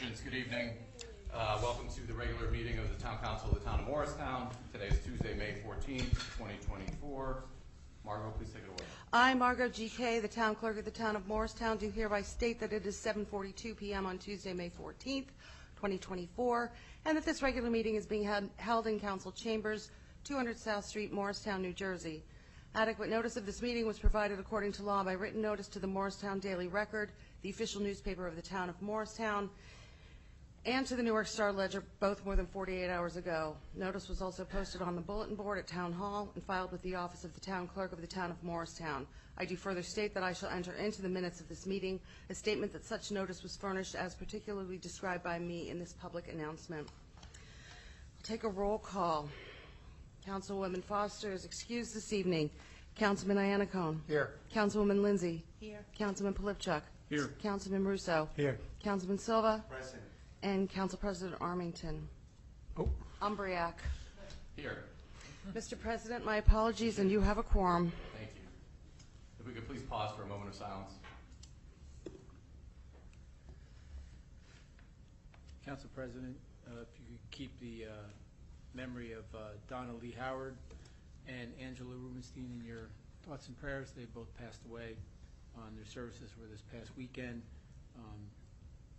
Congratulations. Good evening. Welcome to the regular meeting of the Town Council of the Town of Morristown. Today is Tuesday, May 14th, 2024. Margot, please take it away. I, Margot GK, the Town Clerk of the Town of Morristown, do hereby state that it is 7:42 p.m. on Tuesday, May 14th, 2024, and that this regular meeting is being held in Council Chambers, 200 South Street, Morristown, New Jersey. Adequate notice of this meeting was provided according to law by written notice to the Morristown Daily Record, the official newspaper of the Town of Morristown, and to the Newark Star Ledger, both more than 48 hours ago. Notice was also posted on the bulletin board at Town Hall and filed with the office of the Town Clerk of the Town of Morristown. I do further state that I shall enter into the minutes of this meeting a statement that such notice was furnished as particularly described by me in this public announcement. I'll take a roll call. Councilwoman Foster is excused this evening. Councilman Iannacone. Here. Councilwoman Lindsay. Here. Councilman Polipchuk. Here. Councilman Russo. Here. Councilman Silva. Present. And Council President Armington. Oh. Umbriac. Here. Mr. President, my apologies, and you have a quorum. Thank you. If we could please pause for a moment of silence. Council President, if you could keep the memory of Donna Lee Howard and Angela Rubenstein in your thoughts and prayers. They both passed away on their services for this past weekend.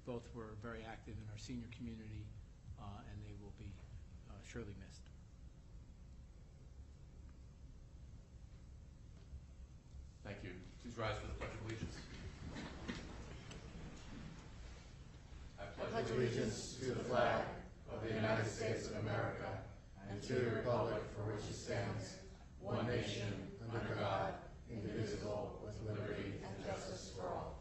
Both were very active in our senior community, and they will be surely missed. Thank you. Please rise for the Pledge of Allegiance. I pledge allegiance to the flag of the United States of America and to the republic for which it stands, one nation, under God, indivisible, with liberty and justice for all.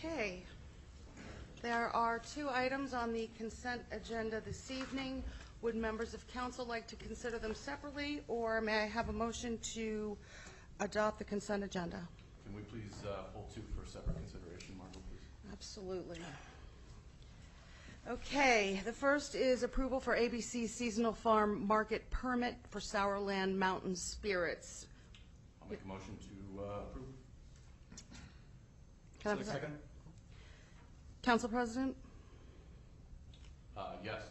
Okay. There are two items on the consent agenda this evening. Would members of council like to consider them separately, or may I have a motion to adopt the consent agenda? Can we please pull two for separate consideration, Margot, please? Absolutely. Okay, the first is approval for ABC Seasonal Farm Market Permit for Sourland Mountain Spirits. I'll make a motion to approve. Can I have a Second. Council President? Yes.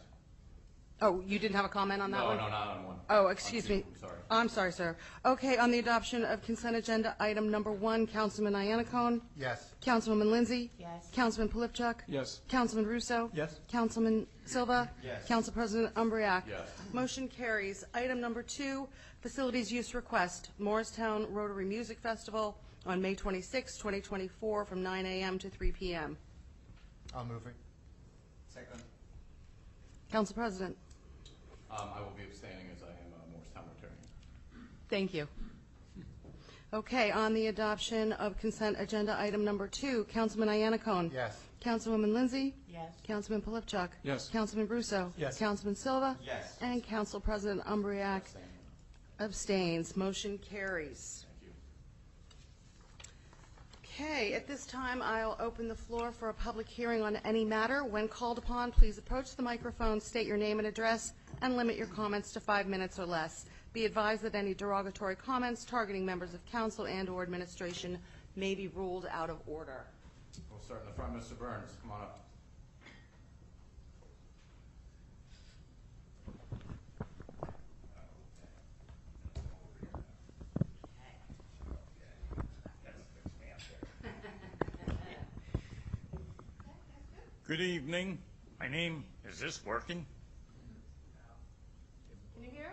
Oh, you didn't have a comment on that No, one? no, not on one. Oh, excuse On two. me. I'm sorry. I'm sorry, sir. Okay, on the adoption of consent agenda item number 1, Councilman Iannacone? Yes. Councilwoman Lindsay? Yes. Councilman Polipchuk? Yes. Councilman Russo? Yes. Councilman Silva? Yes. Council President Umbriac? Yes. Motion carries. Item number 2, facilities use request, Morristown Rotary Music Festival on May 26, 2024, from 9 a.m. to 3 p.m. I'll move it. Second. Council President? I will be abstaining as I am a Morristown Rotarian. Thank you. Okay, on the adoption of consent agenda item number 2, Councilman Iannacone? Yes. Councilwoman Lindsay? Yes. Councilman Polipchuk? Yes. Councilman Russo? Yes. Councilman Silva? Yes. And Council President Umbriac Abstain. abstains. Motion carries. Thank you. Okay, at this time, I'll open the floor for a public hearing on any matter. When called upon, please approach the microphone, state your name and address, and limit your comments to 5 minutes or less. Be advised that any derogatory comments targeting members of council and/or administration may be ruled out of order. We'll start in the front. Mr. Burns, come on up. Good evening. My name, is this working? Can you hear?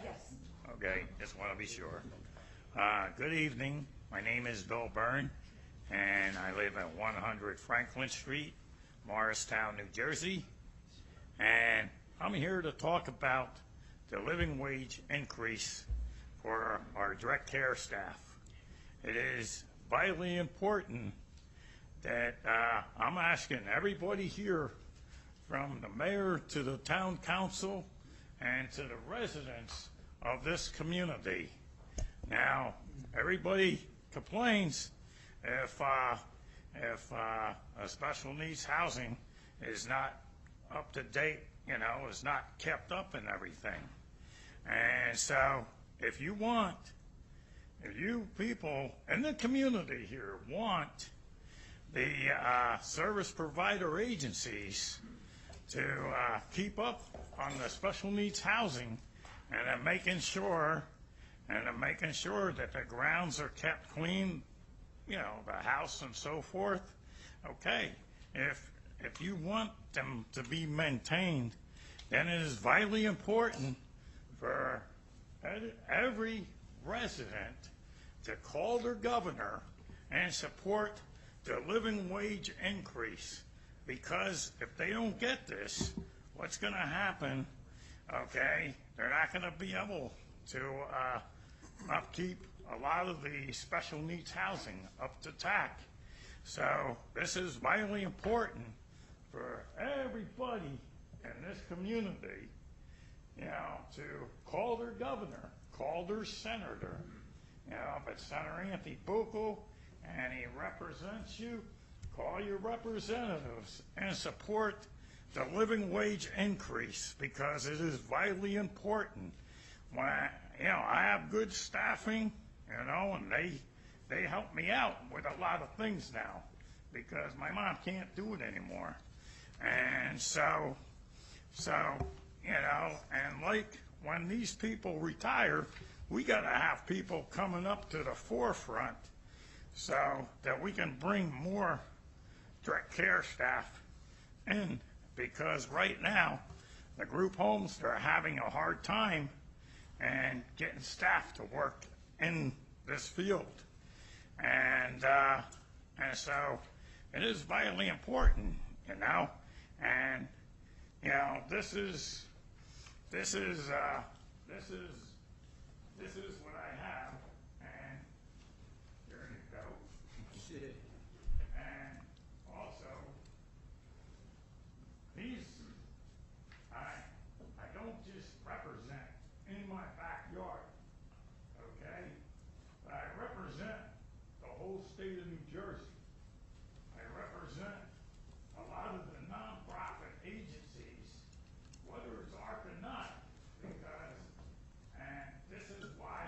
Yes. Okay, just want to be sure. Good evening. My name is Bill Byrne, and I live at 100 Franklin Street, Morristown, New Jersey. And I'm here to talk about the living wage increase for our direct care staff. It is vitally important that I'm asking everybody here, from the mayor to the town council and to the residents of this community. Now, everybody complains if a special needs housing is not up to date, you know, is not kept up and everything. And so if you want if you people in the community here want the service provider agencies to keep up on the special needs housing and then making sure that the grounds are kept clean, you know, the house and so forth, okay. If you want them to be maintained, then it is vitally important for every resident to call their governor and support the living wage increase. Because if they don't get this, what's going to happen, okay, they're not going to be able to upkeep a lot of the special needs housing up to tack. So this is vitally important for everybody in this community, you know, to call their governor, call their senator. You know, if it's Senator Anthony Bucco and he represents you, call your representatives and support the living wage increase, because it is vitally important. When you know, I have good staffing, you know, and they help me out with a lot of things now because my mom can't do it anymore. And so, you know, and like when these people retire, we got to have people coming up to the forefront so that we can bring more direct care staff in, because right now the group homes, they're having a hard time and getting staff to work in this field. And so it is vitally important, you know, and you know, this is what I have, and there you go. And also, these, I don't just represent in my backyard, okay? But I represent the whole state of New Jersey. I represent a lot of the nonprofit agencies, whether it's ARC or not, because, and this is why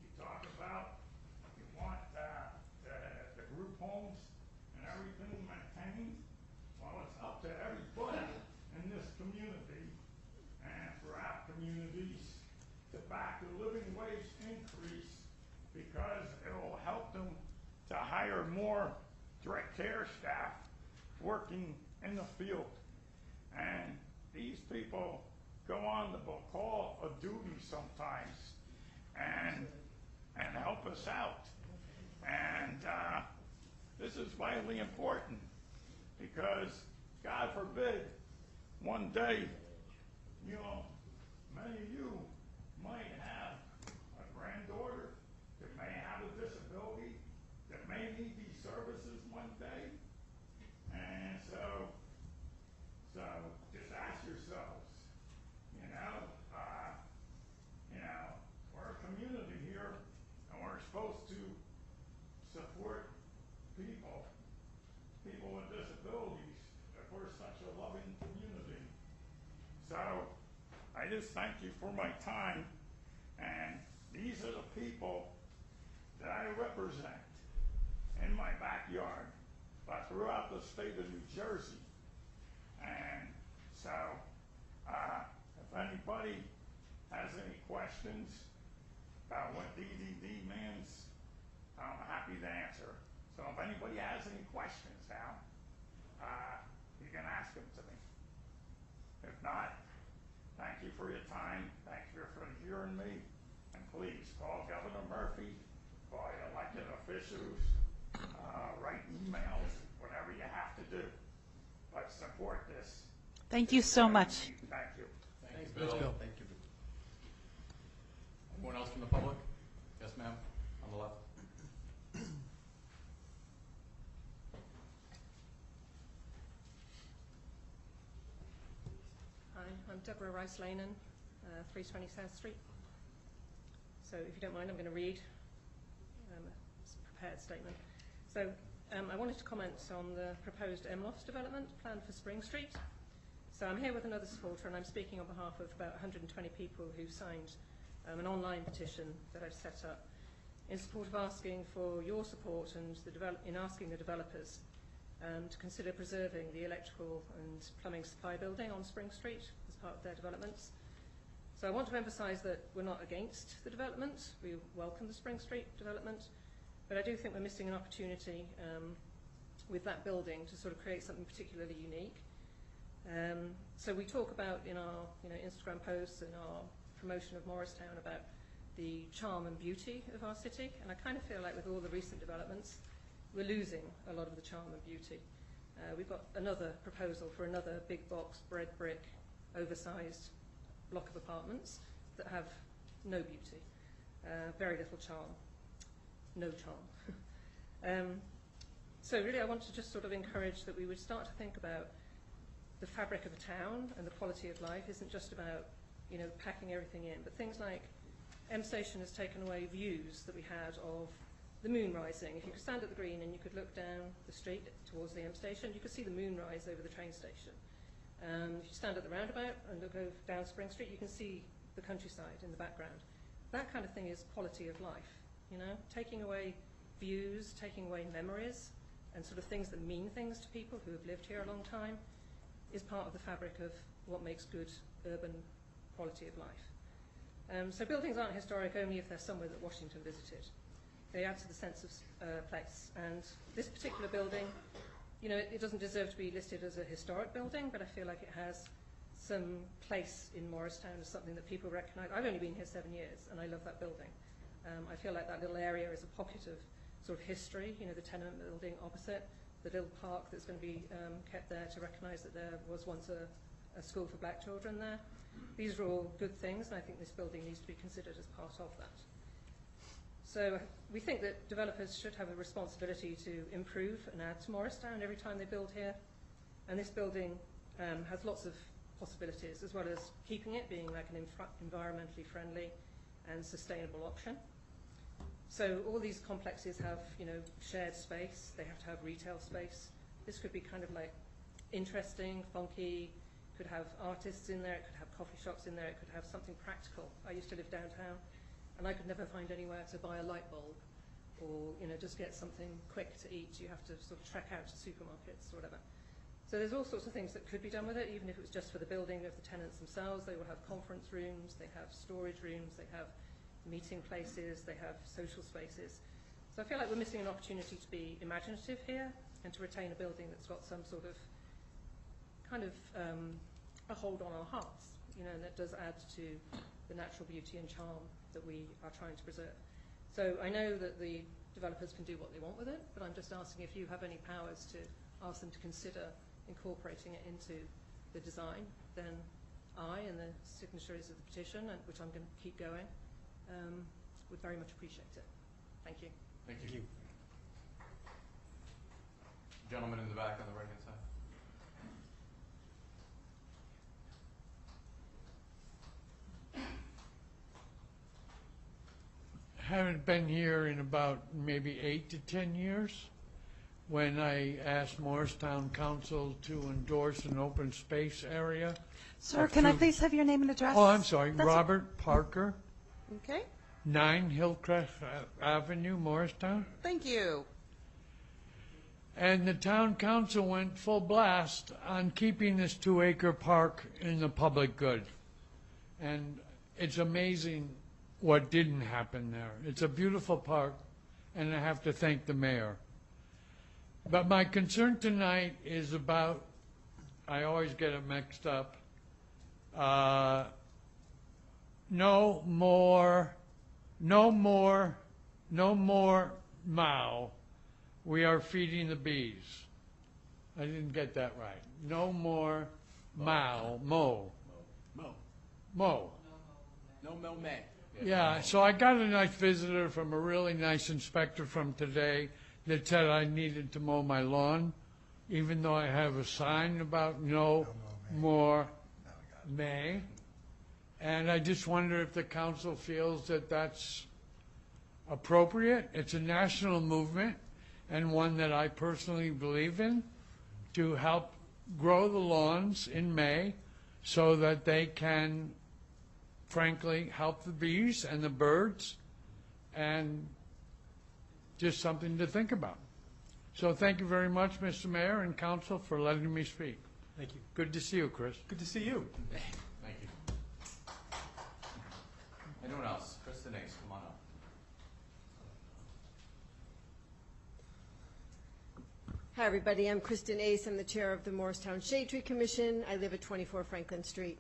you talk about, you want the group homes and everything maintained. Well, it's up to everybody in this community and throughout communities to back the living wage increase, because it will help them to hire more direct care staff working in the field. And these people go on the call of duty sometimes and help us out. And this is vitally important, because God forbid one day, you know, many of you might have a granddaughter that may have a disability, that may need these services one day. And so just ask yourselves, you know, we're a community here, and we're supposed to support people with disabilities, if we're such a loving community. So I just thank you for my time, and these are the people that I represent in my backyard, but throughout the state of New Jersey. And so if anybody has any questions about what DDD means, I'm happy to answer. So if anybody has any questions now, you can ask them to me. If not, thank you for your time. Thank you for hearing me. And please call Governor Murphy, call your elected officials, write emails, whatever you have to do. But support this. Thank you so much. Thank you. Thank you, Thanks, Bill. Bill. Thank you. Anyone else from the public? Yes, ma'am, on the left. Hi, I'm Deborah Rice-Lanen, 320 South Street. So if you don't mind, I'm going to read a prepared statement. So I wanted to comment on the proposed MLOFS development planned for Spring Street. So I'm here with another supporter, and I'm speaking on behalf of about 120 people who signed an online petition that I've set up in support of asking for your support and in asking the developers to consider preserving the electrical and plumbing supply building on Spring Street as part of their developments. So I want to emphasise that we're not against the development. We welcome the Spring Street development, but I do think we're missing an opportunity with that building to sort of create something particularly unique. So we talk about in our Instagram posts and our promotion of Morristown about the charm and beauty of our city, and I kind of feel like with all the recent developments we're losing a lot of the charm and beauty. We've got another proposal for another big box, red brick, oversized block of apartments that have no beauty, very little charm, no charm. So really I want to just sort of encourage that we would start to think about the fabric of a town, and the quality of life isn't just about packing everything in, but things like M Station has taken away views that we had of the moon rising. If you could stand at the green and you could look down the street towards the M Station, you could see the moon rise over the train station. If you stand at the roundabout and look down Spring Street, you can see the countryside in the background. That kind of thing is quality of life, taking away views, taking away memories, and sort of things that mean things to people who have lived here a long time is part of the fabric of what makes good urban quality of life. So buildings aren't historic only if they're somewhere that Washington visited. They add to the sense of place. And this particular building, it doesn't deserve to be listed as a historic building, but I feel like it has some place in Morristown as something that people recognise. I've only been here 7 years, and I love that building. I feel like that little area is a pocket of sort of history, the tenement building opposite, the little park that's going to be kept there to recognise that there was once a school for black children there. These are all good things, and I think this building needs to be considered as part of that. So we think that developers should have a responsibility to improve and add to Morristown every time they build here. And this building has lots of possibilities, as well as keeping it being like an environmentally friendly and sustainable option. So all these complexes have, shared space. They have to have retail space. This could be kind of like interesting, funky, could have artists in there, it could have coffee shops in there, it could have something practical. I used to live downtown, and I could never find anywhere to buy a light bulb or just get something quick to eat. You have to sort of trek out to supermarkets or whatever. So there's all sorts of things that could be done with it, even if it was just for the building of the tenants themselves. They will have conference rooms, they have storage rooms, they have meeting places, they have social spaces. So I feel like we're missing an opportunity to be imaginative here and to retain a building that's got some sort of kind of a hold on our hearts, and that does add to the natural beauty and charm that we are trying to preserve. So I know that the developers can do what they want with it, but I'm just asking if you have any powers to ask them to consider incorporating it into the design, then I and the signatories of the petition, which I'm going to keep going, would very much appreciate it. Thank you. Thank you. Gentleman in the back on the right-hand side. Haven't been here in about maybe 8 to 10 years when I asked Morristown Council to endorse an open space area. Sir, can I please have your name and address? Oh, I'm sorry, That's Robert Parker, Okay, 9 Hillcrest Avenue, Morristown. thank you. And the town council went full blast on keeping this 2-acre park in the public good. And it's amazing what didn't happen there. It's a beautiful park, and I have to thank the mayor. But my concern tonight is about, I always get it mixed up, no more Mao. We are feeding the bees. I didn't get that right. No more Mo. Mo. No Mo May. Yeah, so I got a nice visitor from a really nice inspector from today that said I needed to mow my lawn, even though I have a sign about no more May. And I just wonder if the council feels that that's appropriate. It's a national movement and one that I personally believe in, to help grow the lawns in May so that they can, frankly, help the bees and the birds and just something to think about. So thank you very much, Mr. Mayor and Council, for letting me speak. Thank you. Good to see you, Chris. Good to see you. Thank you. Anyone else? Kristen Ace, come on up. Hi, everybody. I'm Kristen Ace. I'm the chair of the Morristown Shade Tree Commission. I live at 24 Franklin Street.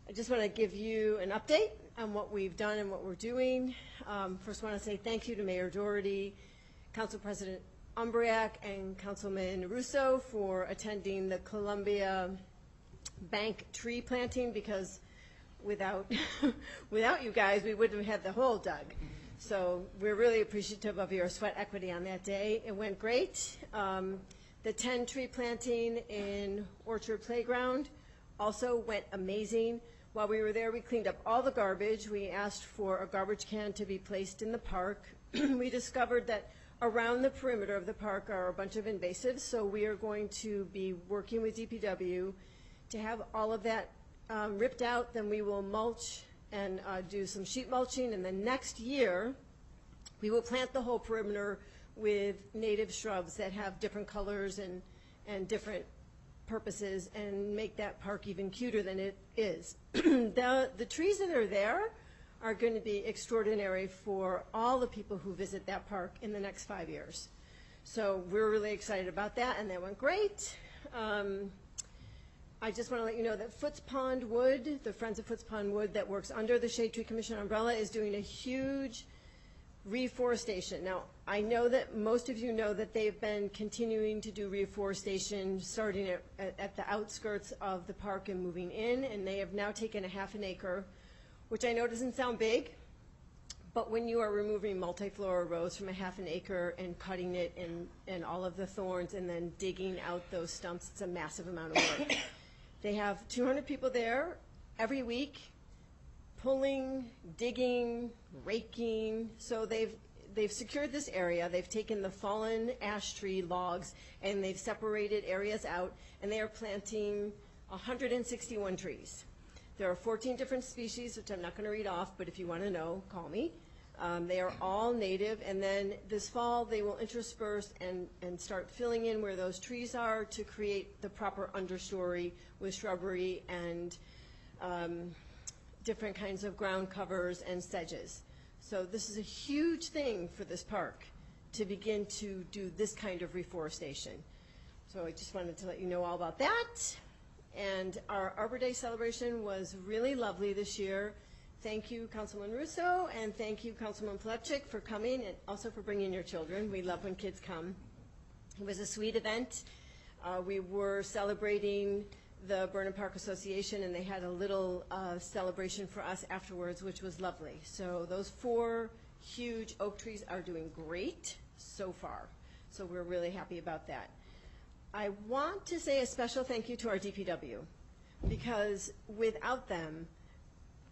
I just want to give you an update on what we've done and what we're doing. First, I want to say thank you to Mayor Doherty, Council President Umbriak, and Councilman Russo for attending the Columbia Bank tree planting, because without without you guys, we wouldn't have had the hole dug. So we're really appreciative of your sweat equity on that day. It went great. The 10 tree planting in Orchard Playground also went amazing. While we were there, we cleaned up all the garbage. We asked for a garbage can to be placed in the park. We discovered that around the perimeter of the park are a bunch of invasives, so we are going to be working with DPW to have all of that ripped out. Then we will mulch and do some sheet mulching, and then next year we will plant the whole perimeter with native shrubs that have different colors and different purposes, and make that park even cuter than it is. The trees that are there are going to be extraordinary for all the people who visit that park in the next 5 years. So we're really excited about that, and that went great. I just want to let you know that Foots Pond Wood, the Friends of Foots Pond Wood that works under the Shade Tree Commission umbrella, is doing a huge reforestation. Now, I know that most of you know that they've been continuing to do reforestation starting at the outskirts of the park and moving in, and they have now taken a half an acre, which I know doesn't sound big, but when you are removing multiflora rows from a half an acre and cutting it and all of the thorns and then digging out those stumps, it's a massive amount of work. They have 200 people there every week, pulling, digging, raking. So they've secured this area. They've taken the fallen ash tree logs and they've separated areas out, and they are planting 161 trees. There are 14 different species, which I'm not going to read off, but if you want to know, call me. They are all native, and then this fall they will intersperse and start filling in where those trees are to create the proper understory with shrubbery and different kinds of ground covers and sedges. So this is a huge thing for this park to begin to do this kind of reforestation. So I just wanted to let you know all about that. And our Arbor Day celebration was really lovely this year. Thank you, Councilman Russo, and thank you, Councilman Plepchik, for coming and also for bringing your children. We love when kids come. It was a sweet event. We were celebrating the Burnham Park Association, and they had a little celebration for us afterwards, which was lovely. So those 4 huge oak trees are doing great so far. So we're really happy about that. I want to say a special thank you to our DPW, because without them,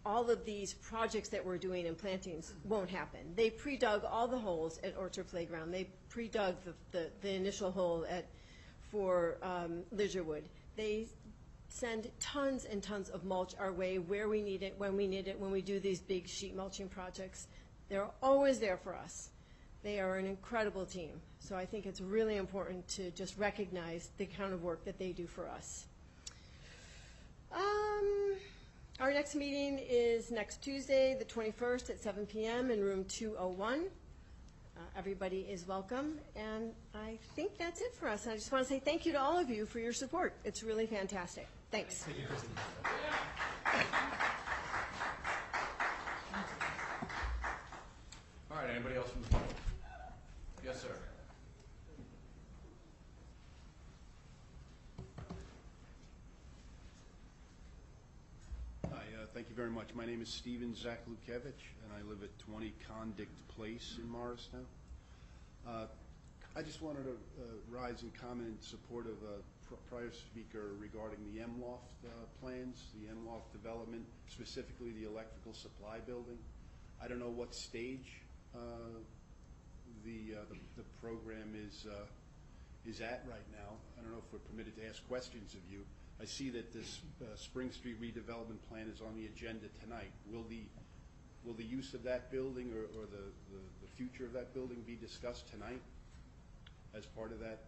all of these projects that we're doing and plantings won't happen. They pre-dug all the holes at Orchard Playground. They pre-dug the initial hole for Lizardwood. They send tons and tons of mulch our way where we need it, when we need it, when we do these big sheet mulching projects. They're always there for us. They are an incredible team. So I think it's really important to just recognize the kind of work that they do for us. Our next meeting is next Tuesday, the 21st at 7 p.m. in room 201. Everybody is welcome, and I think that's it for us. I just want to say thank you to all of you for your support. It's really fantastic. Thanks. Thank you, Kristen. All right, anybody else from the public? Yes, sir. Hi, thank you very much. My name is Steven Zaklukevich, and I live at 20 Condict Place in Morristown. I just wanted to rise and comment in support of a prior speaker regarding the MLOFT plans, the MLOFT development, specifically the electrical supply building. I don't know what stage the program is at right now. I don't know if we're permitted to ask questions of you. I see that this Spring Street redevelopment plan is on the agenda tonight. Will the will the use of that building or the future of that building be discussed tonight as part of that?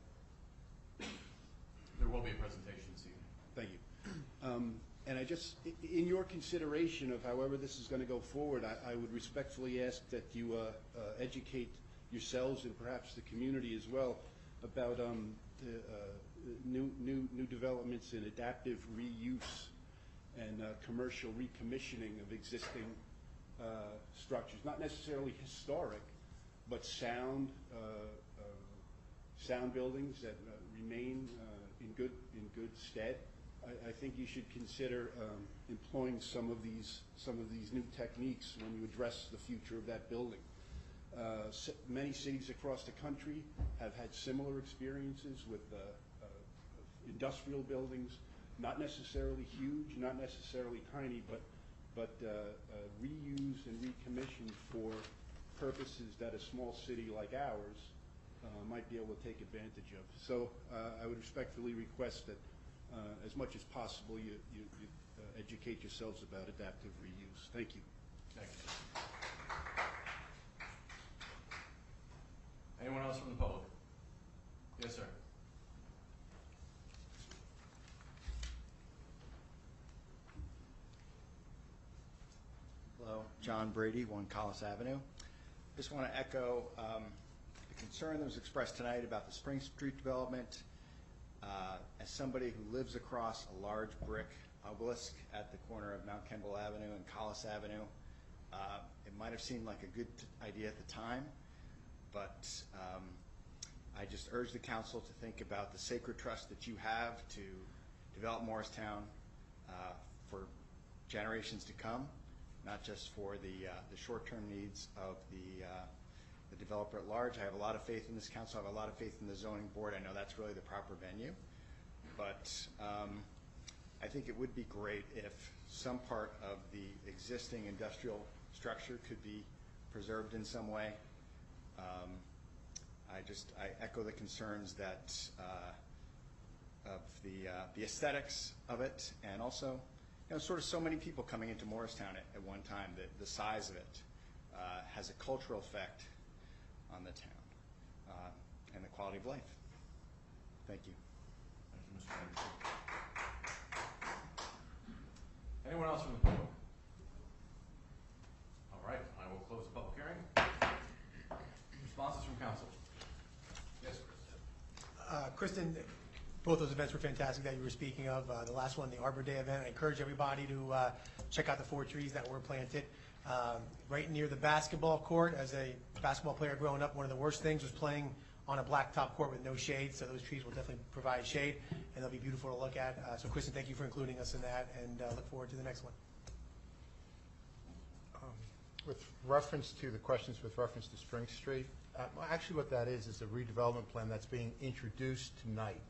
There will be a presentation this evening. Thank you. And I just, in your consideration of however this is going to go forward, I would respectfully ask that you educate yourselves and perhaps the community as well about the new developments in adaptive reuse and commercial recommissioning of existing structures, not necessarily historic, but sound buildings that remain in good stead. I think you should consider employing some of these new techniques when you address the future of that building. Many cities across the country have had similar experiences with industrial buildings, not necessarily huge, not necessarily tiny, but reused and recommissioned for purposes that a small city like ours might be able to take advantage of. So I would respectfully request that as much as possible you educate yourselves about adaptive reuse. Thank you. Thank you. Anyone else from the public? Yes, sir. Hello, John Brady, 1 Collis Avenue. Just want to echo the concern that was expressed tonight about the Spring Street development. As somebody who lives across a large brick obelisk at the corner of Mount Kemble Avenue and Collis Avenue, it might have seemed like a good idea at the time, but I just urge the council to think about the sacred trust that you have to develop Morristown for generations to come, not just for the short-term needs of the developer at large. I have a lot of faith in this council. I have a lot of faith in the zoning board. I know that's really the proper venue. But I think it would be great if some part of the existing industrial structure could be preserved in some way. I echo the concerns that of the aesthetics of it, and also, sort of so many people coming into Morristown at one time, the size of it has a cultural effect on the town and the quality of life. Thank you. Thank you, Mr. Anderson. Anyone else from the public? All right, I will close the public hearing. Responses from council. Yes, Kristen, both those events were fantastic that you were speaking of. The last one, the Arbor Day event, I encourage everybody to check out the 4 trees that were planted. Right near the basketball court, as a basketball player growing up, one of the worst things was playing on a blacktop court with no shade, so those trees will definitely provide shade, and they'll be beautiful to look at. So Kristen, thank you for including us in that, and look forward to the next one. With reference to the questions with reference to Spring Street, actually what that is a redevelopment plan that's being introduced tonight.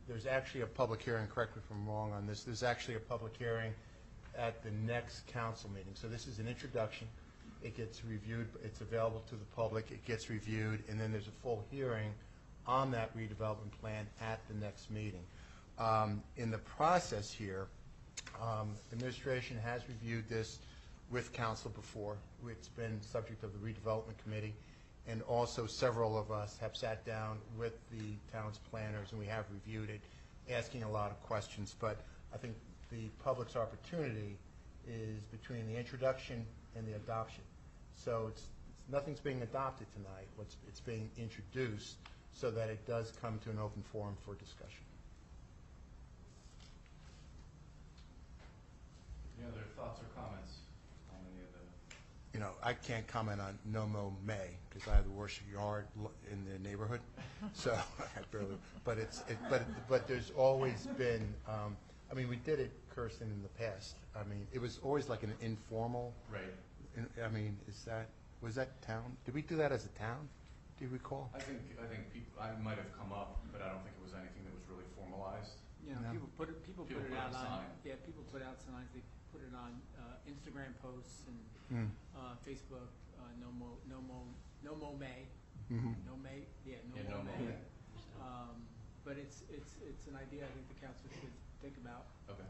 There's actually a public hearing, correct me if I'm wrong on this, there's actually a public hearing at the next council meeting. So this is an introduction. It gets reviewed, it's available to the public, it gets reviewed, and then there's a full hearing on that redevelopment plan at the next meeting. In the process here, administration has reviewed this with council before. It's been subject of the redevelopment committee, and also several of us have sat down with the town's planners and we have reviewed it, asking a lot of questions. But I think the public's opportunity is between the introduction and the adoption. So nothing's being adopted tonight. It's being introduced so that it does come to an open forum for discussion. Any other thoughts or comments on any of the? I can't comment on No-Mow May because I have the worst yard in the neighborhood. So I barely. But there's always been. We did it, Kirsten, in the past. It was always like an informal. Right. Was that town? Did we do that as a town? Do you recall? I think I might have come up, but I don't think it was anything that was really formalized. Yeah, No. people put it out on, people put out signs, they put it on Instagram posts and Facebook, no mo May. Mm-hmm. No May, No mo Mow May. May. But it's an idea I think the council should think about. Okay.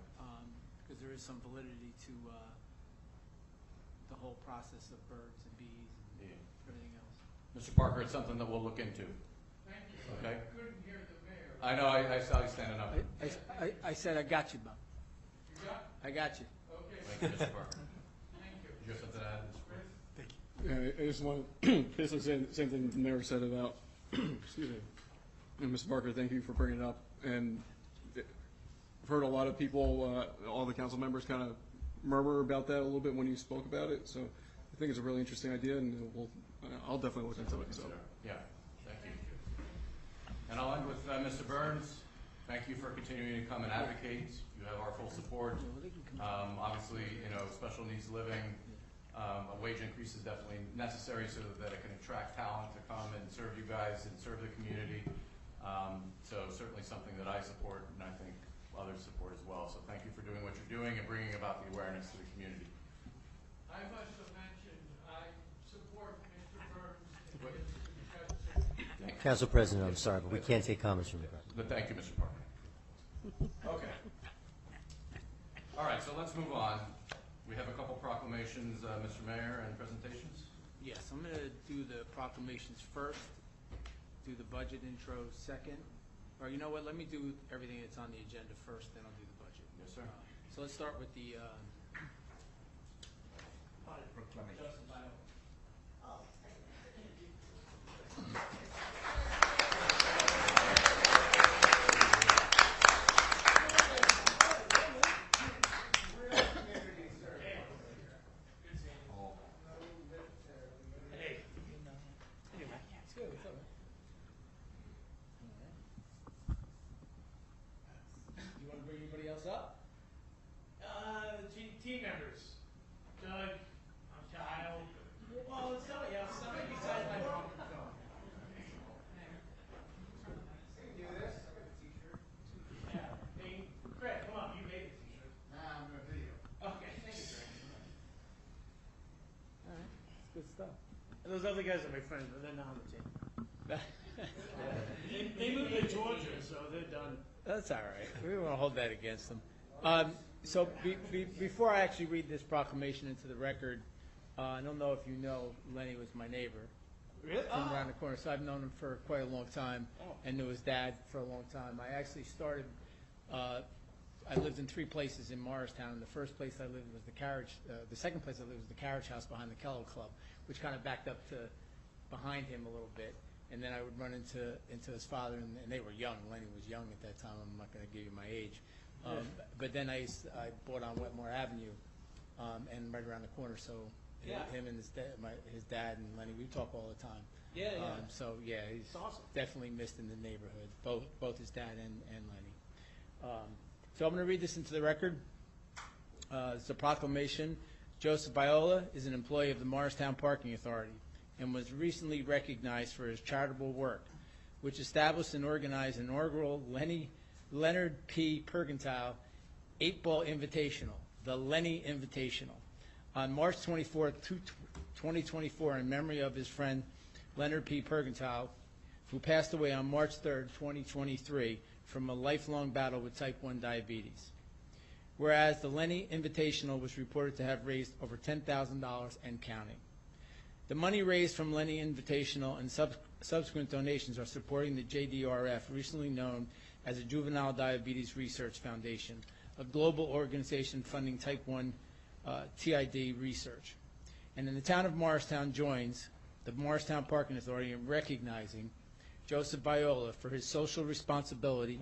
Because there is some validity to the whole process of birds and bees and everything else. Mr. Parker, it's something that we'll look into. Thank you. Okay. I couldn't hear the mayor. I know, I saw you standing up. I said, I got you, Bob. You got? I got you. Okay. Thank you, Mr. Parker. Thank you. Did you have something to add, Mr. Chris? I just want to basically say the same thing the mayor said about, excuse me, and Mr. Parker, thank you for bringing it up. And I've heard a lot of people, all the council members kind of murmur about that a little bit when you spoke about it. So I think it's a really interesting idea, and I'll definitely look into it. So. Yeah, thank you. And I'll end with Mr. Burns. Thank you for continuing to come and advocate. You have our full support. Obviously, special needs living, a wage increase is definitely necessary so that it can attract talent to come and serve you guys and serve the community. So certainly something that I support, and I think others support as well. So thank you for doing what you're doing and bringing about the awareness to the community. I must have mentioned, I support Mr. Burns in his discussion. Council President, I'm sorry, but we can't take comments from the crowd. But thank you, Mr. Parker. Okay. All right, so let's move on. We have a couple proclamations, Mr. Mayor, and presentations. Yes, I'm going to do the proclamations first, do the budget intro second. Or you know what, let me do everything that's on the agenda first, then I'll do the budget. Yes, sir. So let's start with the Proclamation. You want to bring anybody else up? Team members. Doug, Kyle. Well, somebody else. Somebody besides my mom. Do this. Yeah. Hey, Craig, come on. You made the t-shirt. Nah, I'm doing video. Okay. Thank you, Craig. All right, it's good stuff. And those other guys are my friends, but they're not on the team. They moved to Georgia, so they're done. That's all right. We won't hold that against them. So before I actually read this proclamation into the record, I don't know if you know, Lenny was my neighbor. Really? From around the corner. So I've known him for quite a long time and knew his dad for a long time. I actually started, I lived in 3 places in Morristown. The first place I lived was the carriage, the second place I lived was the carriage house behind the Kellogg Club, which kind of backed up to behind him a little bit. And then I would run into his father, and they were young. Lenny was young at that time. I'm not going to give you my age. But then I bought on Wetmore Avenue, and right around the corner. So him and his dad and Lenny, we talk all the time. Yeah. So yeah, he's awesome. Definitely missed in the neighborhood, both his dad and Lenny. So I'm going to read this into the record. It's a proclamation. Joseph Viola is an employee of the Morristown Parking Authority and was recently recognized for his charitable work, which established and organized an inaugural Leonard P. Pergentile 8-Ball Invitational, the Lenny Invitational, on March 24, 2024, in memory of his friend Leonard P. Pergentile, who passed away on March 3, 2023, from a lifelong battle with type 1 diabetes. Whereas the Lenny Invitational was reported to have raised over $10,000 and counting. The money raised from Lenny Invitational and subsequent donations are supporting the JDRF, recently known as the Juvenile Diabetes Research Foundation, a global organization funding type 1 TID research. And then the town of Morristown joins the Morristown Parking Authority in recognizing Joseph Viola for his social responsibility,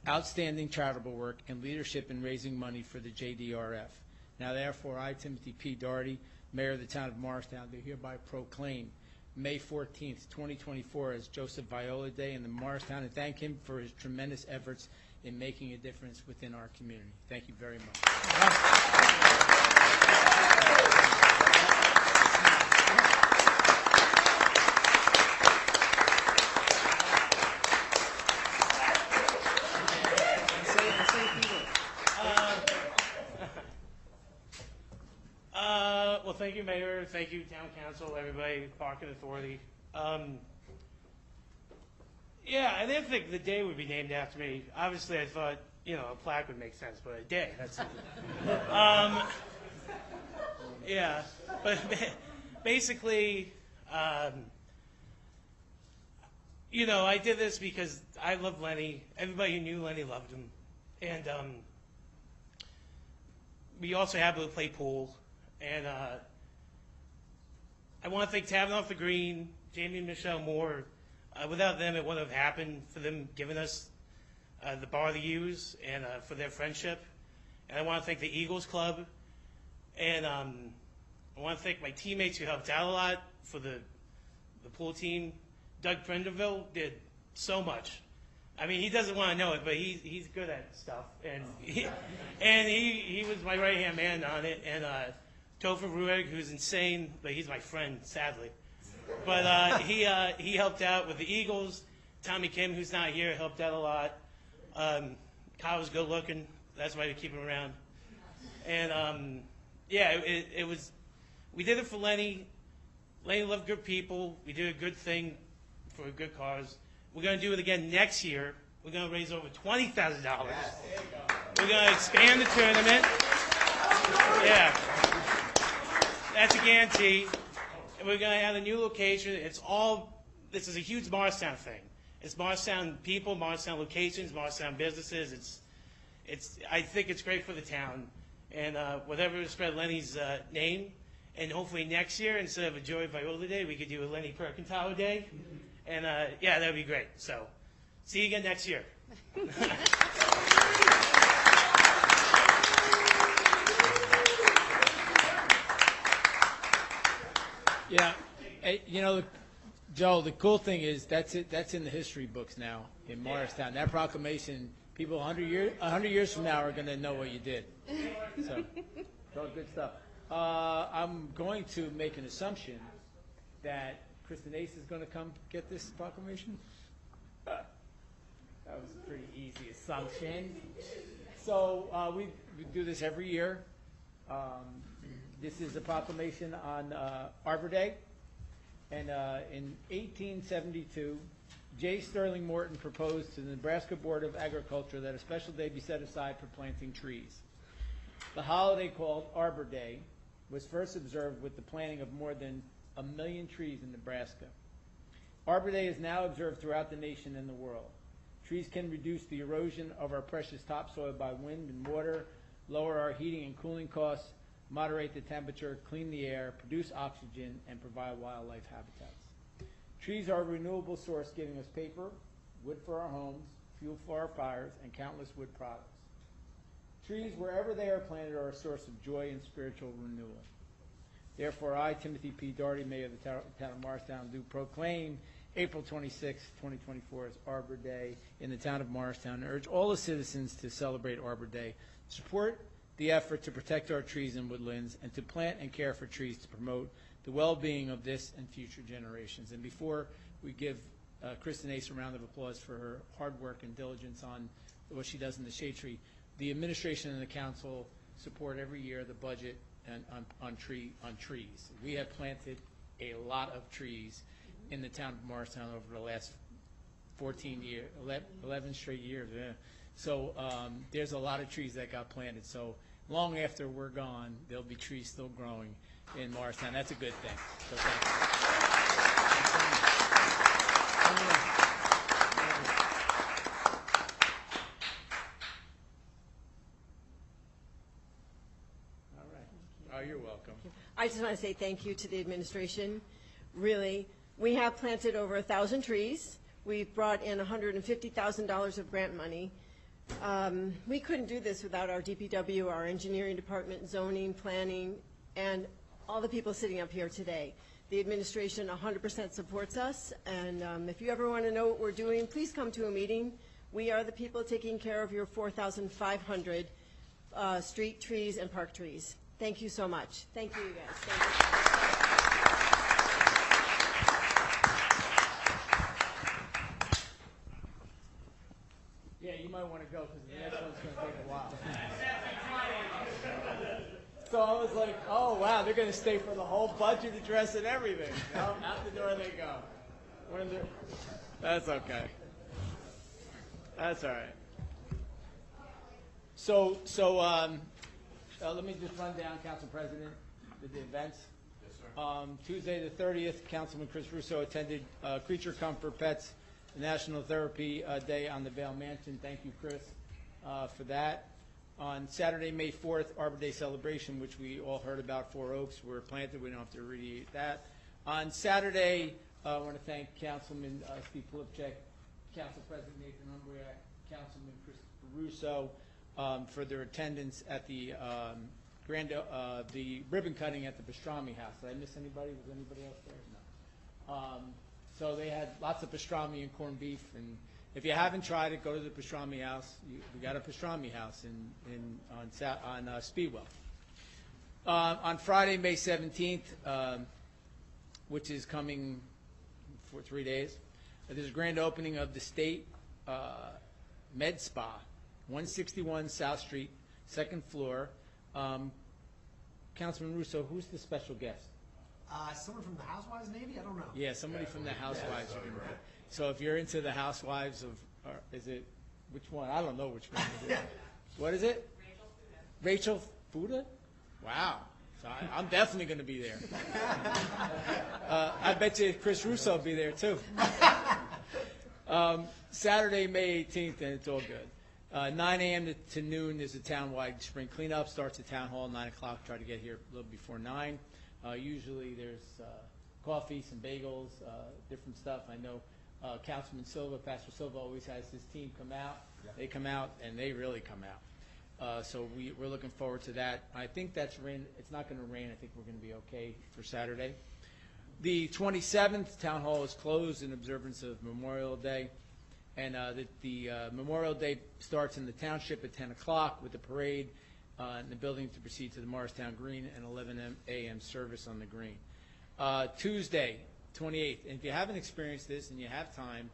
outstanding charitable work, and leadership in raising money for the JDRF. Now therefore, I, Timothy P. Doherty, Mayor of the town of Morristown, do hereby proclaim May 14th, 2024 as Joseph Viola Day in the Morristown, and thank him for his tremendous efforts in making a difference within our community. Thank you very much. Well, thank you, Mayor. Thank you, Town Council, everybody, Parking Authority. Yeah, I didn't think the day would be named after me. Obviously, I thought, a plaque would make sense, but a day, that's Yeah, but basically, you know, I did this because I love Lenny. Everybody who knew Lenny loved him. And we also happened to play pool. And I want to thank Tavern Off the Green, Jamie and Michelle Moore. Without them, it wouldn't have happened, for them giving us the bar to use and for their friendship. And I want to thank the Eagles Club. And I want to thank my teammates who helped out a lot for the pool team. Doug Prenderville did so much. I mean, he doesn't want to know it, but he's good at stuff. And he was my right-hand man on it. And Topher Rueg, who's insane, but he's my friend, sadly. But he helped out with the Eagles. Tommy Kim, who's not here, helped out a lot. Kyle was good looking. That's why we keep him around. And yeah, it was. We did it for Lenny. Lenny loved good people. We did a good thing for a good cause. We're going to do it again next year. We're going to raise over $20,000. We're going to expand the tournament. Yeah, that's a guarantee. And we're going to have a new location. This is a huge Morristown thing. It's Morristown people, Morristown locations, Morristown businesses. I think it's great for the town. And whatever spread Lenny's name. And hopefully next year, instead of a Joey Viola Day, we could do a Lenny Perkentile Day. And yeah, that would be great. So see you again next year. Yeah, you know, Joe, the cool thing is that's in the history books now in Morristown. That proclamation, people 100 years from now are going to know what you did. So, it's all good stuff. I'm going to make an assumption that Kristen Ace is going to come get this proclamation. That was a pretty easy assumption. So we do this every year. This is a proclamation on Arbor Day. And in 1872, J. Sterling Morton proposed to the Nebraska Board of Agriculture that a special day be set aside for planting trees. The holiday called Arbor Day was first observed with the planting of more than 1 million trees in Nebraska. Arbor Day is now observed throughout the nation and the world. Trees can reduce the erosion of our precious topsoil by wind and water, lower our heating and cooling costs, moderate the temperature, clean the air, produce oxygen, and provide wildlife habitats. Trees are a renewable source, giving us paper, wood for our homes, fuel for our fires, and countless wood products. Trees, wherever they are planted, are a source of joy and spiritual renewal. Therefore, I, Timothy P. Doherty, Mayor of the town of Morristown, do proclaim April 26, 2024 as Arbor Day in the town of Morristown, and urge all the citizens to celebrate Arbor Day, support the effort to protect our trees and woodlands, and to plant and care for trees to promote the well-being of this and future generations. And before we give Kristen Ace a round of applause for her hard work and diligence on what she does in the shade tree, the administration and the council support every year the budget and on trees. We have planted a lot of trees in the town of Morristown over the last 14 years, 11 straight years. Yeah. So there's a lot of trees that got planted. So long after we're gone, there'll be trees still growing in Morristown. That's a good thing. So thank you. All right. Oh, you're welcome. I just want to say thank you to the administration. Really, we have planted over 1,000 trees. We've brought in $150,000 of grant money. We couldn't do this without our DPW, our engineering department, zoning, planning, and all the people sitting up here today. The administration 100% supports us, and if you ever want to know what we're doing, please come to a meeting. We are the people taking care of your 4,500 street trees and park trees. Thank you so much. Thank you, you guys. Thank you. Yeah, you might want to go because the next one's going to take a while. So I was like, oh, wow, they're going to stay for the whole budget address and everything. No, out the door they go. That's okay. That's all right. So let me just run down, Council President. the events. Yes, sir. Tuesday the 30th, Councilman Chris Russo attended Creature Comfort Pets National Therapy Day on the Vale Mansion. Thank you, Chris, for that. On Saturday, May 4th, Arbor Day celebration, which we all heard about. 4 oaks were planted. We don't have to read that. On Saturday, I want to thank Councilman Steve Pilipchek, Council President Nathan Umbriak, Councilman Christopher Russo for their attendance at the the ribbon cutting at the Pastrami House. Did I miss anybody? Was anybody else there? No. So they had lots of pastrami and corned beef, and if you haven't tried it, go to the Pastrami House. We got a Pastrami House on Speedwell. On Friday, May 17th, which is coming for 3 days, there's a grand opening of the State Med Spa, 161 South Street, 2nd floor. Councilman Russo, who's the special guest? Someone from the Housewives, maybe? I don't know. Yeah, somebody from the Housewives. So if you're into the Housewives of, or is it, which one? I don't know which one it is. What is it? Rachel Fuda? Wow. So I'm definitely going to be there. I bet you Chris Russo will be there too. Saturday, May 18th, and it's all good. 9 a.m. to noon is a town-wide spring cleanup. Starts at Town Hall, 9 o'clock. Try to get here a little before 9. Usually there's coffee, some bagels, different stuff. I know Councilman Silva, Pastor Silva, always has his team come out. Yeah. They come out, and they really come out. So we're looking forward to that. I think that's rain. It's not going to rain. I think we're going to be okay for Saturday. The 27th, Town Hall is closed in observance of Memorial Day. And the Memorial Day starts in the township at 10 o'clock with the parade in the building to proceed to the Morristown Green and 11 a.m. service on the Green. Tuesday, 28th. And if you haven't experienced this and you have time,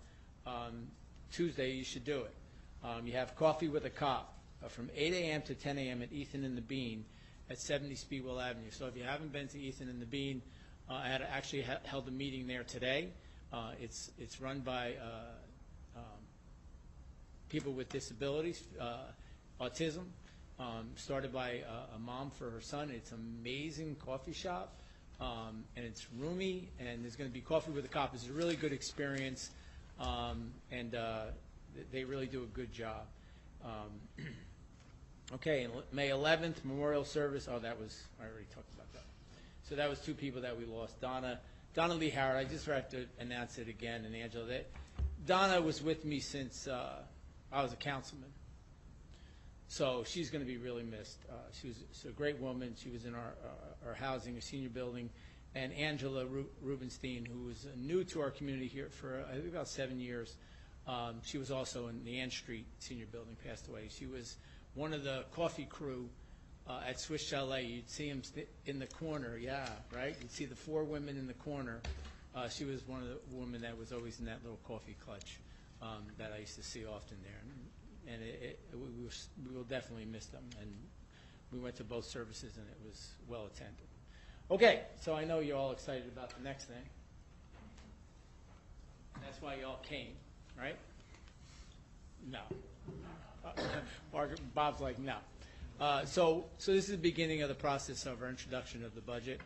Tuesday you should do it. You have Coffee with a Cop from 8 a.m. to 10 a.m. at Ethan and the Bean at 70 Speedwell Avenue. So if you haven't been to Ethan and the Bean, I had actually held a meeting there today. It's run by people with disabilities, autism, started by a mom for her son. It's an amazing coffee shop, and it's roomy, and there's going to be Coffee with a Cop. It's a really good experience, and they really do a good job. Okay, and May 11th, memorial service. Oh, that was, I already talked about that. So that was 2 people that we lost. Donna Lee Howard, I just have to announce it again, and Angela, Donna was with me since I was a councilman. So she's going to be really missed. She was a great woman. She was in our housing, a senior building. And Angela Rubenstein, who was new to our community here for, I think, about 7 years. She was also in the Ann Street senior building, passed away. She was one of the coffee crew at Swiss Chalet. You'd see them in the corner, yeah, right? You'd see the 4 women in the corner. She was one of the women that was always in that little coffee clutch that I used to see often there. And we will definitely miss them. And we went to both services, and it was well attended. Okay, so I know you're all excited about the next thing. That's why you all came, right? No. Bob's like, no. So this is the beginning of the process of our introduction of the budget.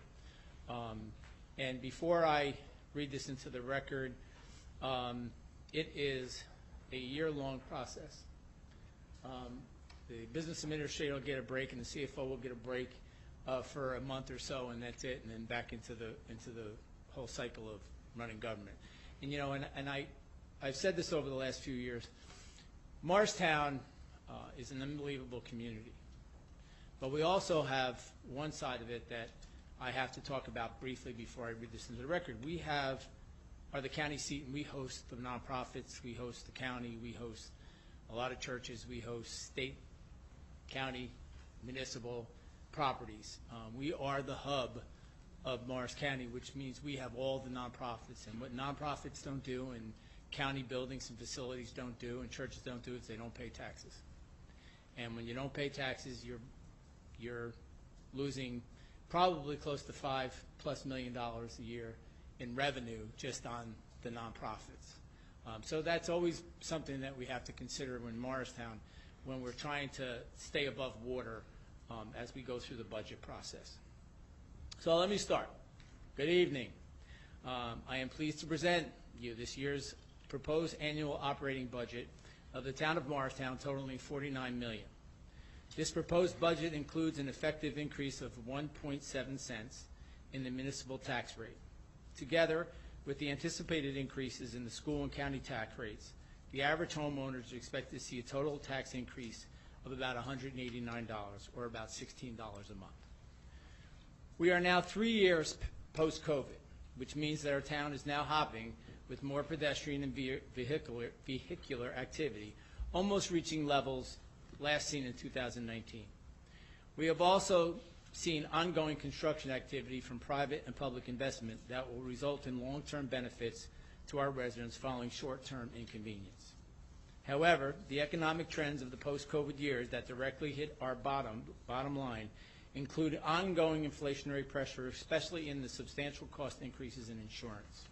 And before I read this into the record, it is a year-long process. The business administrator will get a break, and the CFO will get a break for a month or so, and that's it, and then back into the whole cycle of running government. And and I've said this over the last few years. Morristown is an unbelievable community, but we also have one side of it that I have to talk about briefly before I read this into the record. We are the county seat, and we host the nonprofits, we host the county, we host a lot of churches, we host state, county, municipal properties. We are the hub of Morris County, which means we have all the nonprofits. And what nonprofits don't do, and county buildings and facilities don't do, and churches don't do, is they don't pay taxes. And when you don't pay taxes, you're losing probably close to $5+ million a year in revenue just on the nonprofits. So that's always something that we have to consider in Morristown when we're trying to stay above water as we go through the budget process. So let me start. Good evening. I am pleased to present you this year's proposed annual operating budget of the town of Morristown totaling $49 million. This proposed budget includes an effective increase of 1.7 cents in the municipal tax rate. Together with the anticipated increases in the school and county tax rates, the average homeowner is expected to see a total tax increase of about $189, or about $16 a month. We are now 3 years post-COVID, which means that our town is now hopping with more pedestrian and vehicular activity, almost reaching levels last seen in 2019. We have also seen ongoing construction activity from private and public investment that will result in long-term benefits to our residents following short-term inconvenience. However, the economic trends of the post-COVID years that directly hit our bottom line include ongoing inflationary pressure, especially in the substantial cost increases in insurance.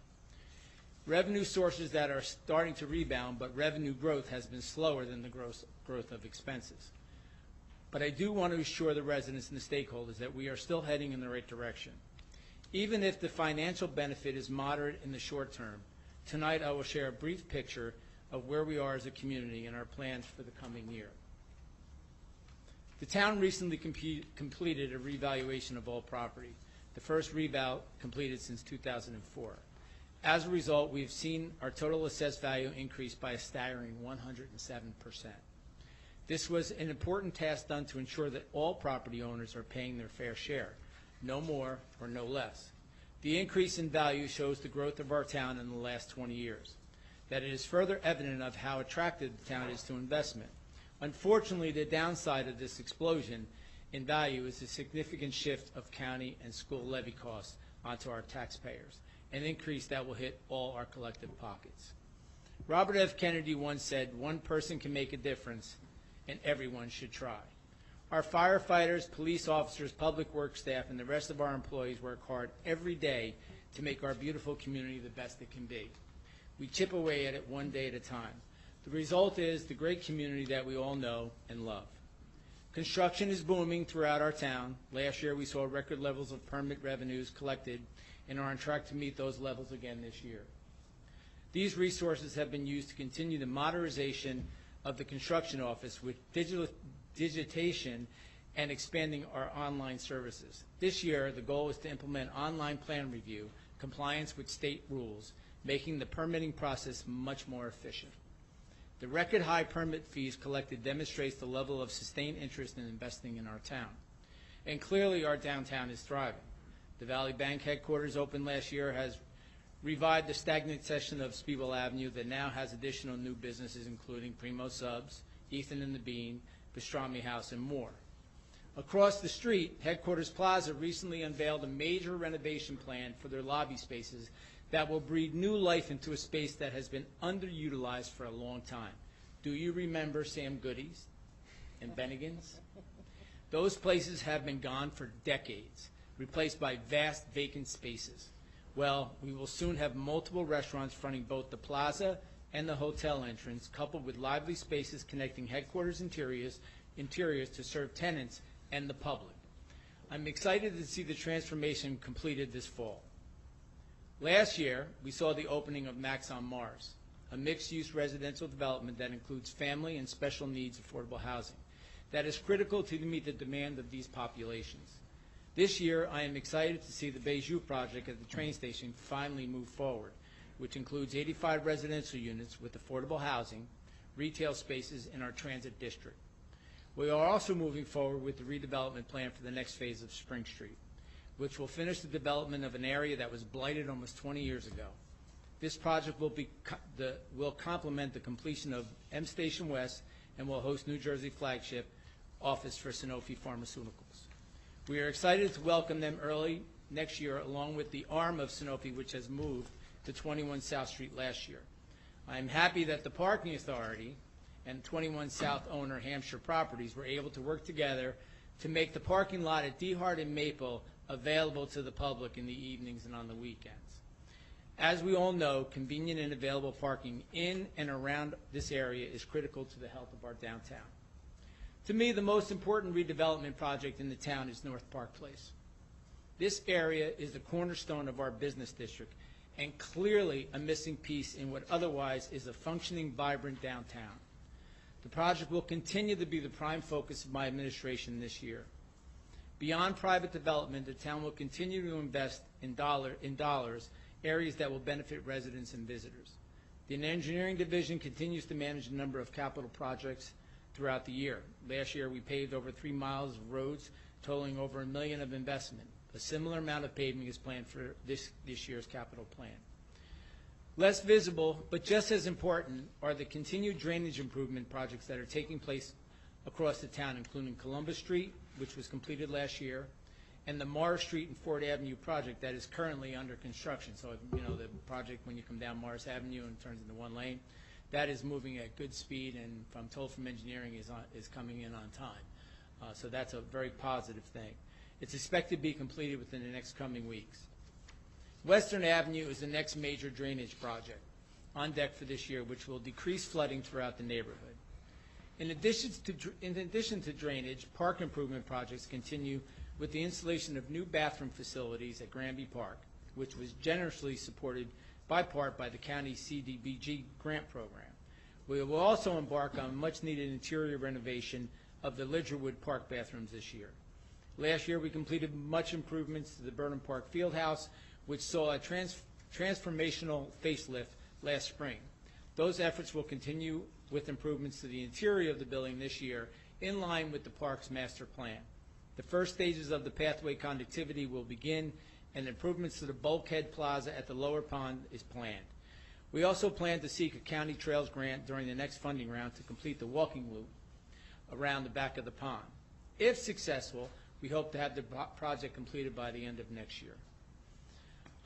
Revenue sources that are starting to rebound, but revenue growth has been slower than the growth of expenses. But I do want to assure the residents and the stakeholders that we are still heading in the right direction. Even if the financial benefit is moderate in the short term, tonight I will share a brief picture of where we are as a community and our plans for the coming year. The town recently completed a revaluation of all property, the first reval completed since 2004. As a result, we've seen our total assessed value increase by a staggering 107%. This was an important task done to ensure that all property owners are paying their fair share, no more or no less. The increase in value shows the growth of our town in the last 20 years, that it is further evident of how attractive the town is to investment. Unfortunately, the downside of this explosion in value is a significant shift of county and school levy costs onto our taxpayers, an increase that will hit all our collective pockets. Robert F. Kennedy once said, "One person can make a difference, and everyone should try." Our firefighters, police officers, public works staff, and the rest of our employees work hard every day to make our beautiful community the best it can be. We chip away at it one day at a time. The result is the great community that we all know and love. Construction is booming throughout our town. Last year we saw record levels of permit revenues collected and are on track to meet those levels again this year. These resources have been used to continue the modernization of the construction office with digitation and expanding our online services. This year, the goal is to implement online plan review, compliance with state rules, making the permitting process much more efficient. The record high permit fees collected demonstrates the level of sustained interest in investing in our town. And clearly our downtown is thriving. The Valley Bank headquarters opened last year has revived the stagnant section of Speedwell Avenue that now has additional new businesses including Primo Subs, Ethan and the Bean, Pastrami House, and more. Across the street, Headquarters Plaza recently unveiled a major renovation plan for their lobby spaces that will breathe new life into a space that has been underutilized for a long time. Do you remember Sam Goody's and Bennigan's? Those places have been gone for decades, replaced by vast vacant spaces. Well, we will soon have multiple restaurants fronting both the plaza and the hotel entrance, coupled with lively spaces connecting headquarters interiors to serve tenants and the public. I'm excited to see the transformation completed this fall. Last year, we saw the opening of Max on Mars, a mixed-use residential development that includes family and special needs affordable housing that is critical to meet the demand of these populations. This year, I am excited to see the Beiju project at the train station finally move forward, which includes 85 residential units with affordable housing, retail spaces in our transit district. We are also moving forward with the redevelopment plan for the next phase of Spring Street, which will finish the development of an area that was blighted almost 20 years ago. This project will complement the completion of M Station West and will host New Jersey flagship office for Sanofi Pharmaceuticals. We are excited to welcome them early next year, along with the arm of Sanofi, which has moved to 21 South Street last year. I am happy that the Parking Authority and 21 South owner Hampshire Properties were able to work together to make the parking lot at DeHart and Maple available to the public in the evenings and on the weekends. As we all know, convenient and available parking in and around this area is critical to the health of our downtown. To me, the most important redevelopment project in the town is North Park Place. This area is the cornerstone of our business district and clearly a missing piece in what otherwise is a functioning, vibrant downtown. The project will continue to be the prime focus of my administration this year. Beyond private development, the town will continue to invest in dollars, areas that will benefit residents and visitors. The engineering division continues to manage a number of capital projects throughout the year. Last year, we paved over 3 miles of roads, totaling over $1 million of investment. A similar amount of paving is planned for this year's capital plan. Less visible, but just as important, are the continued drainage improvement projects that are taking place across the town, including Columbus Street, which was completed last year, and the Morris Street and Ford Avenue project that is currently under construction. So, you know, the project when you come down Morris Avenue and turns into one lane, that is moving at good speed, and I'm told from engineering is coming in on time. So that's a very positive thing. It's expected to be completed within the next coming weeks. Western Avenue is the next major drainage project on deck for this year, which will decrease flooding throughout the neighborhood. In addition to drainage, park improvement projects continue with the installation of new bathroom facilities at Granby Park, which was generously supported by part by the county CDBG grant program. We will also embark on much-needed interior renovation of the Lidgerwood Park bathrooms this year. Last year, we completed much improvements to the Burnham Park Fieldhouse, which saw a transformational facelift last spring. Those efforts will continue with improvements to the interior of the building this year, in line with the park's master plan. The first stages of the pathway connectivity will begin, and improvements to the bulkhead plaza at the lower pond is planned. We also plan to seek a county trails grant during the next funding round to complete the walking loop around the back of the pond. If successful, we hope to have the project completed by the end of next year.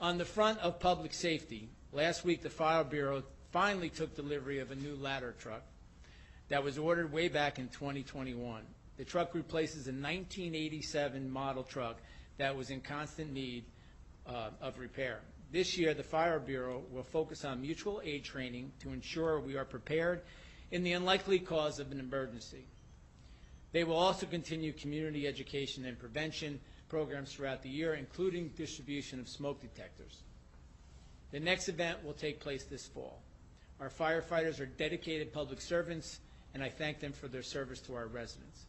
On the front of public safety, last week the Fire Bureau finally took delivery of a new ladder truck that was ordered way back in 2021. The truck replaces a 1987 model truck that was in constant need of repair. This year, the Fire Bureau will focus on mutual aid training to ensure we are prepared in the unlikely cause of an emergency. They will also continue community education and prevention programs throughout the year, including distribution of smoke detectors. The next event will take place this fall. Our firefighters are dedicated public servants, and I thank them for their service to our residents.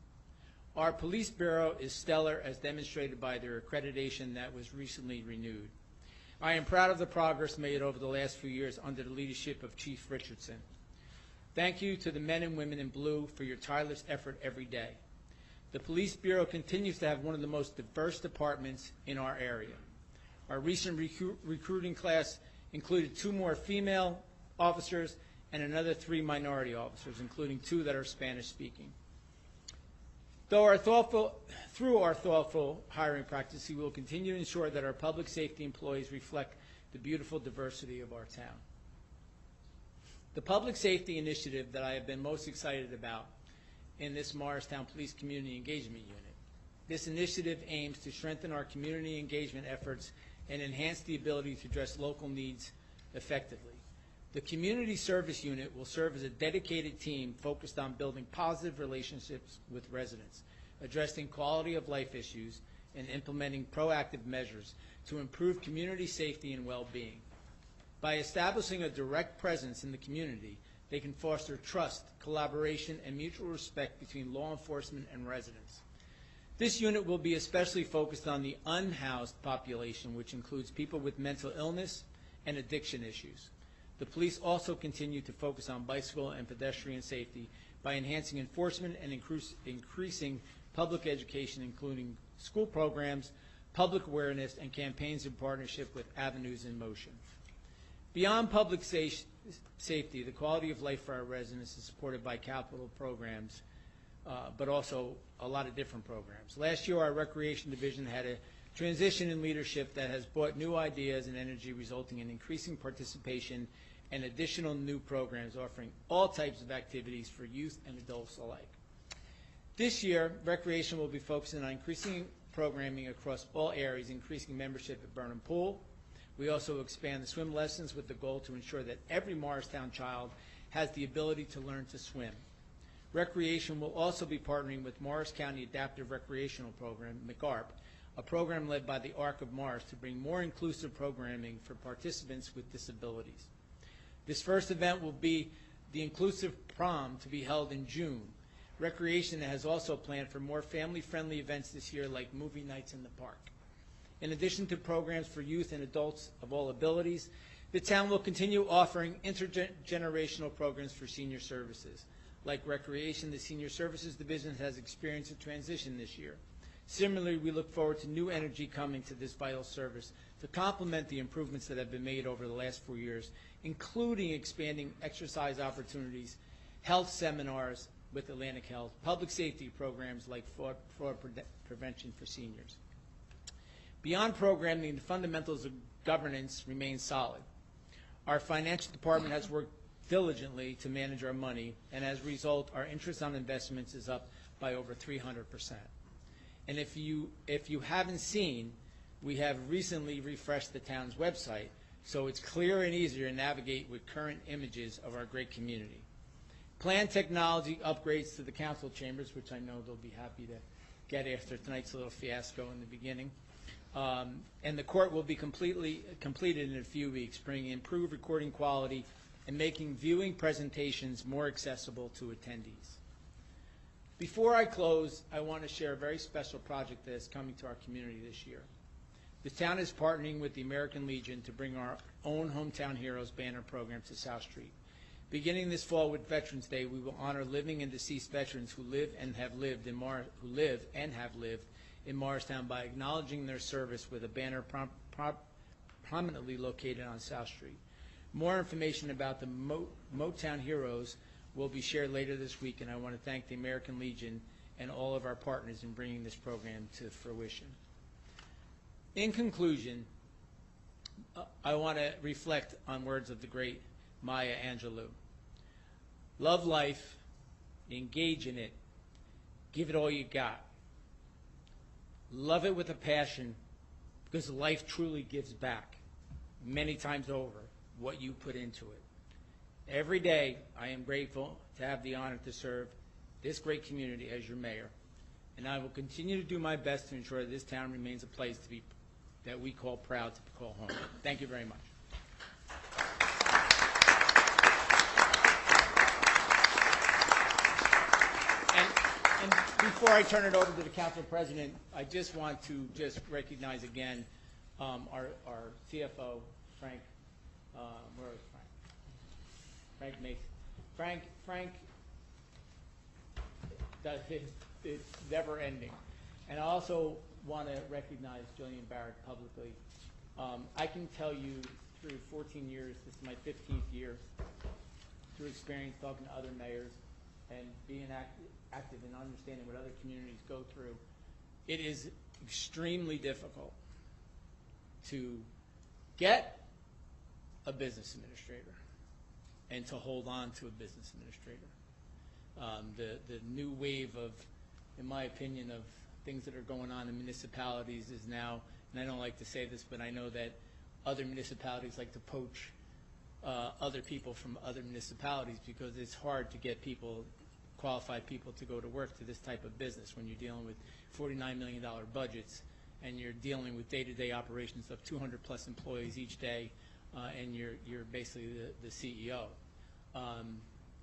Our police bureau is stellar, as demonstrated by their accreditation that was recently renewed. I am proud of the progress made over the last few years under the leadership of Chief Richardson. Thank you to the men and women in blue for your tireless effort every day. The Police Bureau continues to have one of the most diverse departments in our area. Our recent recruiting class included 2 more female officers and another 3 minority officers, including 2 that are Spanish-speaking. Through our thoughtful hiring practice, we will continue to ensure that our public safety employees reflect the beautiful diversity of our town. The public safety initiative that I have been most excited about in this Morristown Police Community Engagement Unit. This initiative aims to strengthen our community engagement efforts and enhance the ability to address local needs effectively. The Community Service Unit will serve as a dedicated team focused on building positive relationships with residents, addressing quality of life issues, and implementing proactive measures to improve community safety and well-being. By establishing a direct presence in the community, they can foster trust, collaboration, and mutual respect between law enforcement and residents. This unit will be especially focused on the unhoused population, which includes people with mental illness and addiction issues. The police also continue to focus on bicycle and pedestrian safety by enhancing enforcement and increasing public education, including school programs, public awareness, and campaigns in partnership with Avenues in Motion. Beyond public safety, the quality of life for our residents is supported by capital programs, but also a lot of different programs. Last year, our Recreation Division had a transition in leadership that has brought new ideas and energy, resulting in increasing participation and additional new programs offering all types of activities for youth and adults alike. This year, Recreation will be focusing on increasing programming across all areas, increasing membership at Burnham Pool. We also expand the swim lessons with the goal to ensure that every Morristown child has the ability to learn to swim. Recreation will also be partnering with Morris County Adaptive Recreational Program, McARP, a program led by the Arc of Mars to bring more inclusive programming for participants with disabilities. This first event will be the Inclusive Prom to be held in June. Recreation has also planned for more family-friendly events this year, like movie nights in the park. In addition to programs for youth and adults of all abilities, the town will continue offering intergenerational programs for senior services. Like recreation, the Senior Services Division has experienced a transition this year. Similarly, we look forward to new energy coming to this vital service to complement the improvements that have been made over the last 4 years, including expanding exercise opportunities, health seminars with Atlantic Health, public safety programs like fraud prevention for seniors. Beyond programming, the fundamentals of governance remain solid. Our financial department has worked diligently to manage our money, and as a result, our interest on investments is up by over 300%. And if you haven't seen, we have recently refreshed the town's website, so it's clearer and easier to navigate with current images of our great community. Planned technology upgrades to the council chambers, which I know they'll be happy to get after tonight's little fiasco in the beginning. And the court will be completed in a few weeks, bringing improved recording quality and making viewing presentations more accessible to attendees. Before I close, I want to share a very special project that is coming to our community this year. The town is partnering with the American Legion to bring our own Hometown Heroes banner program to South Street. Beginning this fall with Veterans Day, we will honor living and deceased veterans who live and have lived in Morristown by acknowledging their service with a banner prominently located on South Street. More information about the Motown Heroes will be shared later this week, and I want to thank the American Legion and all of our partners in bringing this program to fruition. In conclusion, I want to reflect on words of the great Maya Angelou. Love life, engage in it, give it all you got. Love it with a passion, because life truly gives back many times over what you put into it. Every day, I am grateful to have the honor to serve this great community as your mayor, and I will continue to do my best to ensure that this town remains a place that we call proud to call home. Thank you very much. And before I turn it over to the council president, I just want to recognize again our CFO, Frank. Where is Frank? Frank Mason. Frank does it's never ending. And I also want to recognize Jillian Barrett publicly. I can tell you through 14 years, this is my 15th year, through experience talking to other mayors and being active in understanding what other communities go through, it is extremely difficult to get a business administrator and to hold on to a business administrator. The new wave of, in my opinion, of things that are going on in municipalities is now, and I don't like to say this, but I know that other municipalities like to poach other people from other municipalities because it's hard to get people, qualified people, to go to work to this type of business when you're dealing with $49 million budgets and you're dealing with day-to-day operations of 200 plus employees each day, and you're basically the CEO.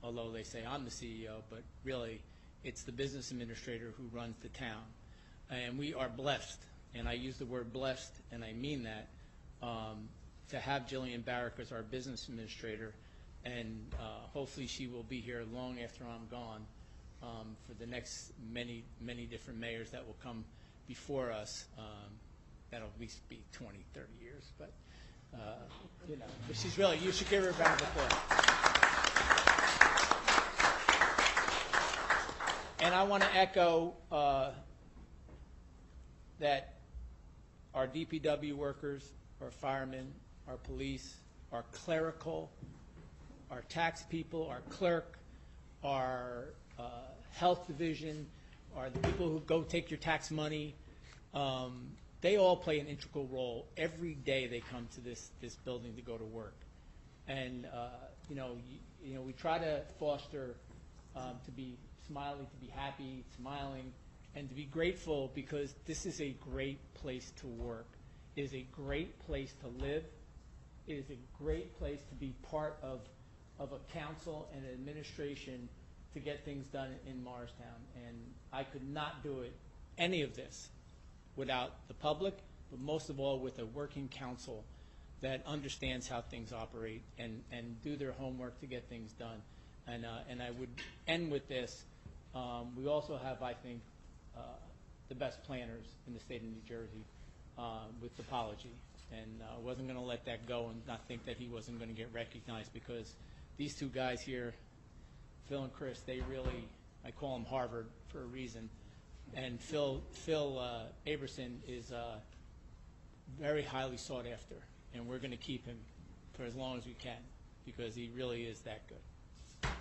Although they say I'm the CEO, but really it's the business administrator who runs the town. And we are blessed, and I use the word blessed, and I mean that, to have Jillian Barrett as our business administrator, and hopefully she will be here long after I'm gone for the next many different mayors that will come before us. That'll at least be 20, 30 years, but you know, but she's really, you should give her a round of applause. And I want to echo that our DPW workers, our firemen, our police, our clerical, our tax people, our clerk, our health division, are the people who go take your tax money. They all play an integral role every day they come to this building to go to work. And you know, we try to foster to be smiley, to be happy, smiling, and to be grateful because this is a great place to work. It is a great place to live. It is a great place to be part of a council and an administration to get things done in Morristown. And I could not do it, any of this, without the public, but most of all with a working council that understands how things operate and do their homework to get things done. And I would end with this. We also have, I think, the best planners in the state of New Jersey with Topology. And I wasn't going to let that go and not think that he wasn't going to get recognized, because these two guys here, Phil and Chris, they really, I call them Harvard for a reason. And Phil Aberson is very highly sought after, and we're going to keep him for as long as we can, because he really is that good.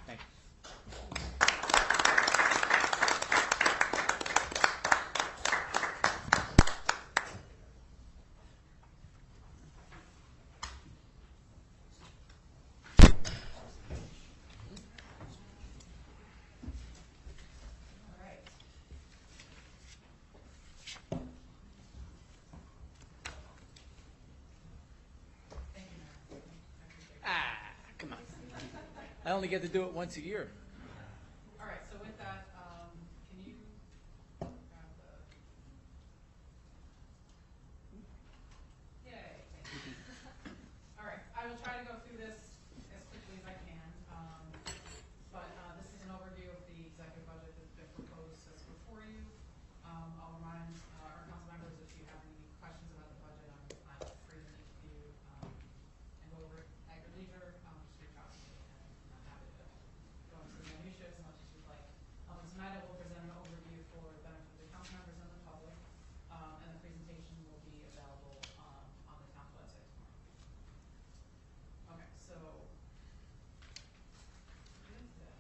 Thank you. I only get to do it once a year. All right, so with that, can you grab the... Yay. All right, I will try to go through this as quickly as I can, but this is an overview of the executive budget that's been proposed that's before you. I'll remind our council members, if you have any questions about the budget, I'm free to meet with you and go over it at your leisure. Just reach out to me. Happy to go into the minutiae as much as you'd like. Tonight I will present an overview for the benefit of the council members and the public, and the presentation will be available on the town website tomorrow. Okay, so with that,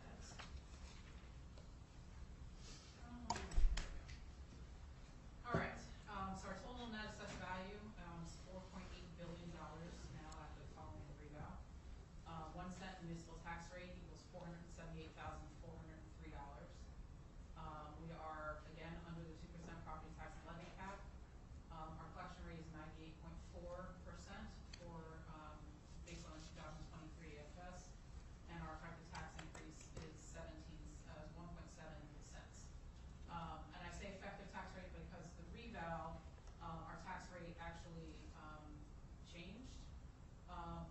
all right, so our total net assessed value is $4.8 billion now after the following revow. 1 cent municipal tax rate equals $478,403. We are, again, under the 2% property tax levy cap. Our collection rate is 98.4% for, based on the 2023 AFS, and our effective tax increase is 1.7 cents. And I say effective tax rate because the reval, our tax rate actually changed.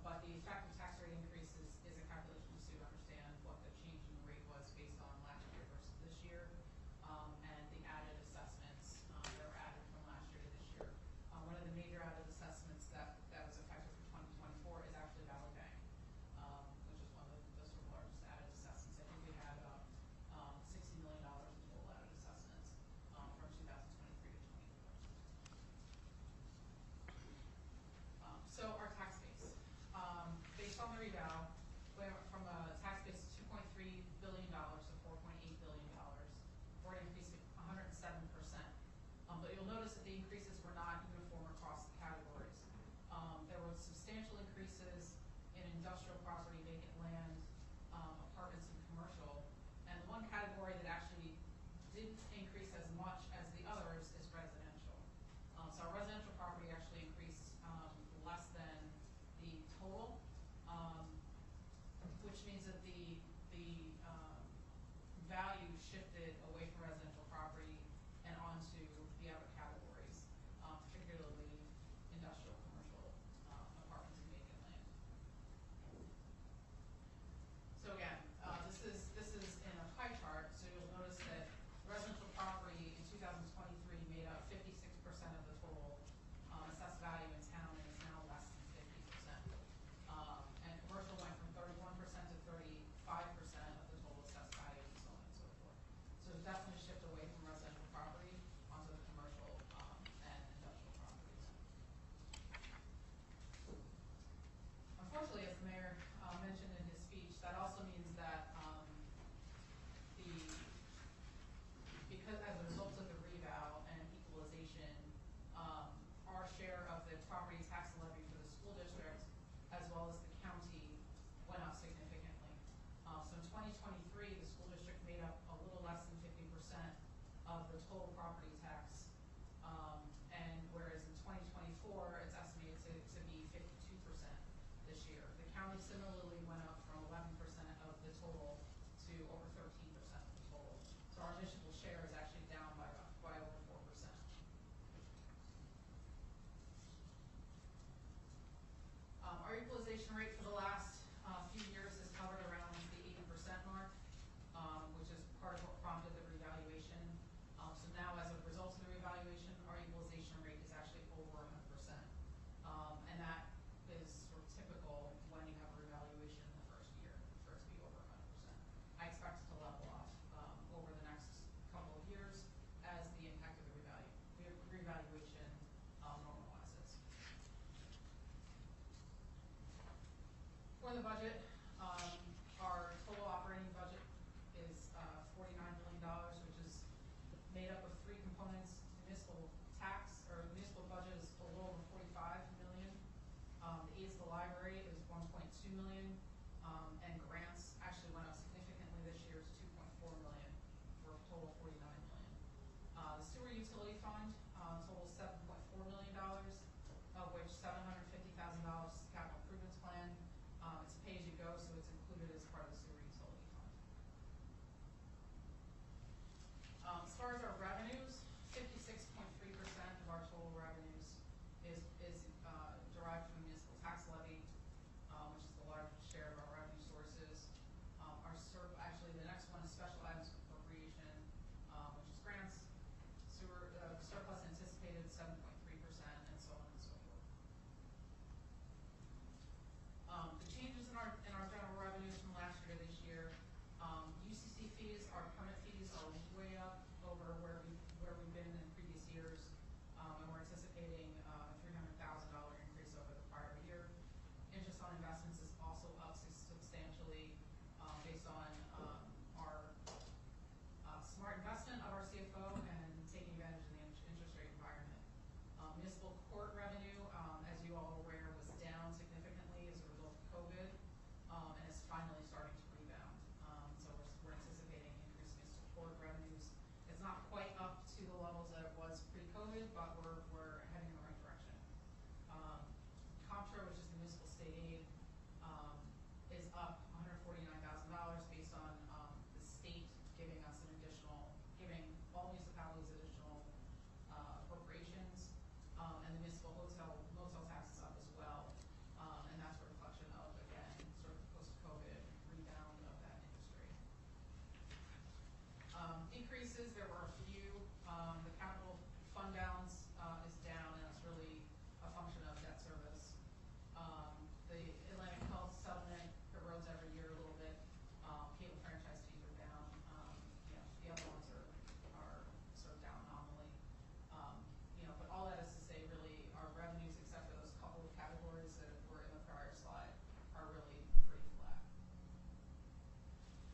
But the effective tax rate increase is a calculation to understand what the change in the rate was based on last year versus this year, and the added assessments that were added from last year to this year. One of the major added assessments that was effective for 2024 is actually Valley Bank, which is one of the sort of largest added assessments. I think we had about $60 million in total added assessments from 2023 to 2024. So our tax base. Based on the reval, we went from a tax base of $2.3 billion to $4.8 billion, or an increase of 107%. But you'll notice that the increases were not uniform across the categories. There were substantial increases in industrial property, vacant land, apartments, and commercial. And the one category that actually didn't increase as much as the others is residential. So our residential property actually increased less than the total, which means that the value shifted away from residential property and onto the other categories, particularly industrial, commercial, apartments, and vacant land. So again, this is in a pie chart. So you'll notice that residential property in 2023 made up 56% of the total assessed value in town, and is now less than 50%. And commercial went from 31% to 35% of the total assessed value, and so on and so forth. So there's definitely a shift away from residential property onto the commercial and industrial properties. county similarly went up from 11% of the total to over 13% of the total. So our municipal share is actually down by over 4%. Our equalization rate for the last few years has hovered around the 80% mark, which is part of what prompted the revaluation. So now, as a result of the revaluation, our equalization rate is actually over 100%. And that is sort of typical when you have a revaluation in the first year, for it to be over 100%. I expect it to level off over the next couple of years as the impact of the revaluation normalizes. For the budget, our total operating budget is $49 million, which is made up of three components. Municipal tax, or municipal budget, is a little over $45 million. The aids to the library is $1.2 million, and grants actually went up significantly this year to $2.4 million, for a total of $49 million. The sewer utility fund totals $7.4 million, of which $750,000 is capital improvements plan. It's pay-as-you-go, so it's included as part of the sewer utility fund. As far as our revenues, 56.3% of our total revenues is derived from the municipal tax levy, which is the largest share of our revenue sources. Actually, the next one is special items of appropriation, which is grants, sewer surplus anticipated 7.3%, and so on and so forth. The changes in our general revenues from last year to this year, UCC fees, our permit fees, are way up over where we've been in previous years, and we're anticipating a $300,000 increase over the prior year. Interest on investments is also up substantially based on our smart investment of our CFO and taking advantage of the interest rate environment. Municipal court revenue, as you all are aware, was down significantly as a result of COVID, and is finally starting to rebound. So we're anticipating increased municipal court revenues. It's not quite up to the levels that it was pre-COVID, but we're heading in the right direction. Comptra, which is the municipal state aid, is up $149,000 based on the state giving all municipalities additional appropriations, and the municipal motel tax is up as well, and that's a reflection of, again, sort of post-COVID rebound of that industry. Decreases, there were a few. The capital fund balance is down, and that's really a function of debt service. The Atlantic Health settlement erodes every year a little bit. Cable franchise fees are down. The other ones are sort of down nominally. But all that is to say, really, our revenues, except for those couple of categories that were in the prior slide, are really pretty flat.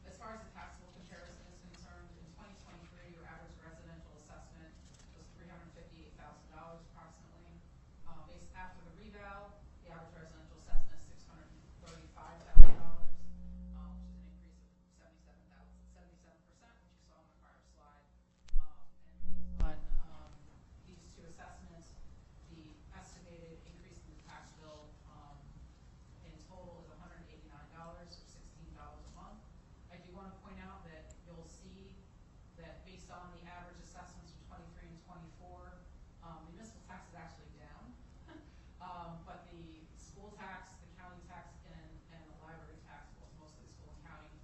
As far as the taxable comparison is concerned, in 2023, your average residential assessment was $358,000 approximately. Based after the reval, the average residential assessment is $635,000, which is an increase of 77%, which you saw on the prior slide. And based on these two assessments, the estimated increase in the tax bill in total is $189, or $16 a month. I do want to point out that you'll see that based on the average assessments from 23 and 24, the municipal tax is actually down. But the school tax, the county tax, and the library tax, well, it's mostly school and county,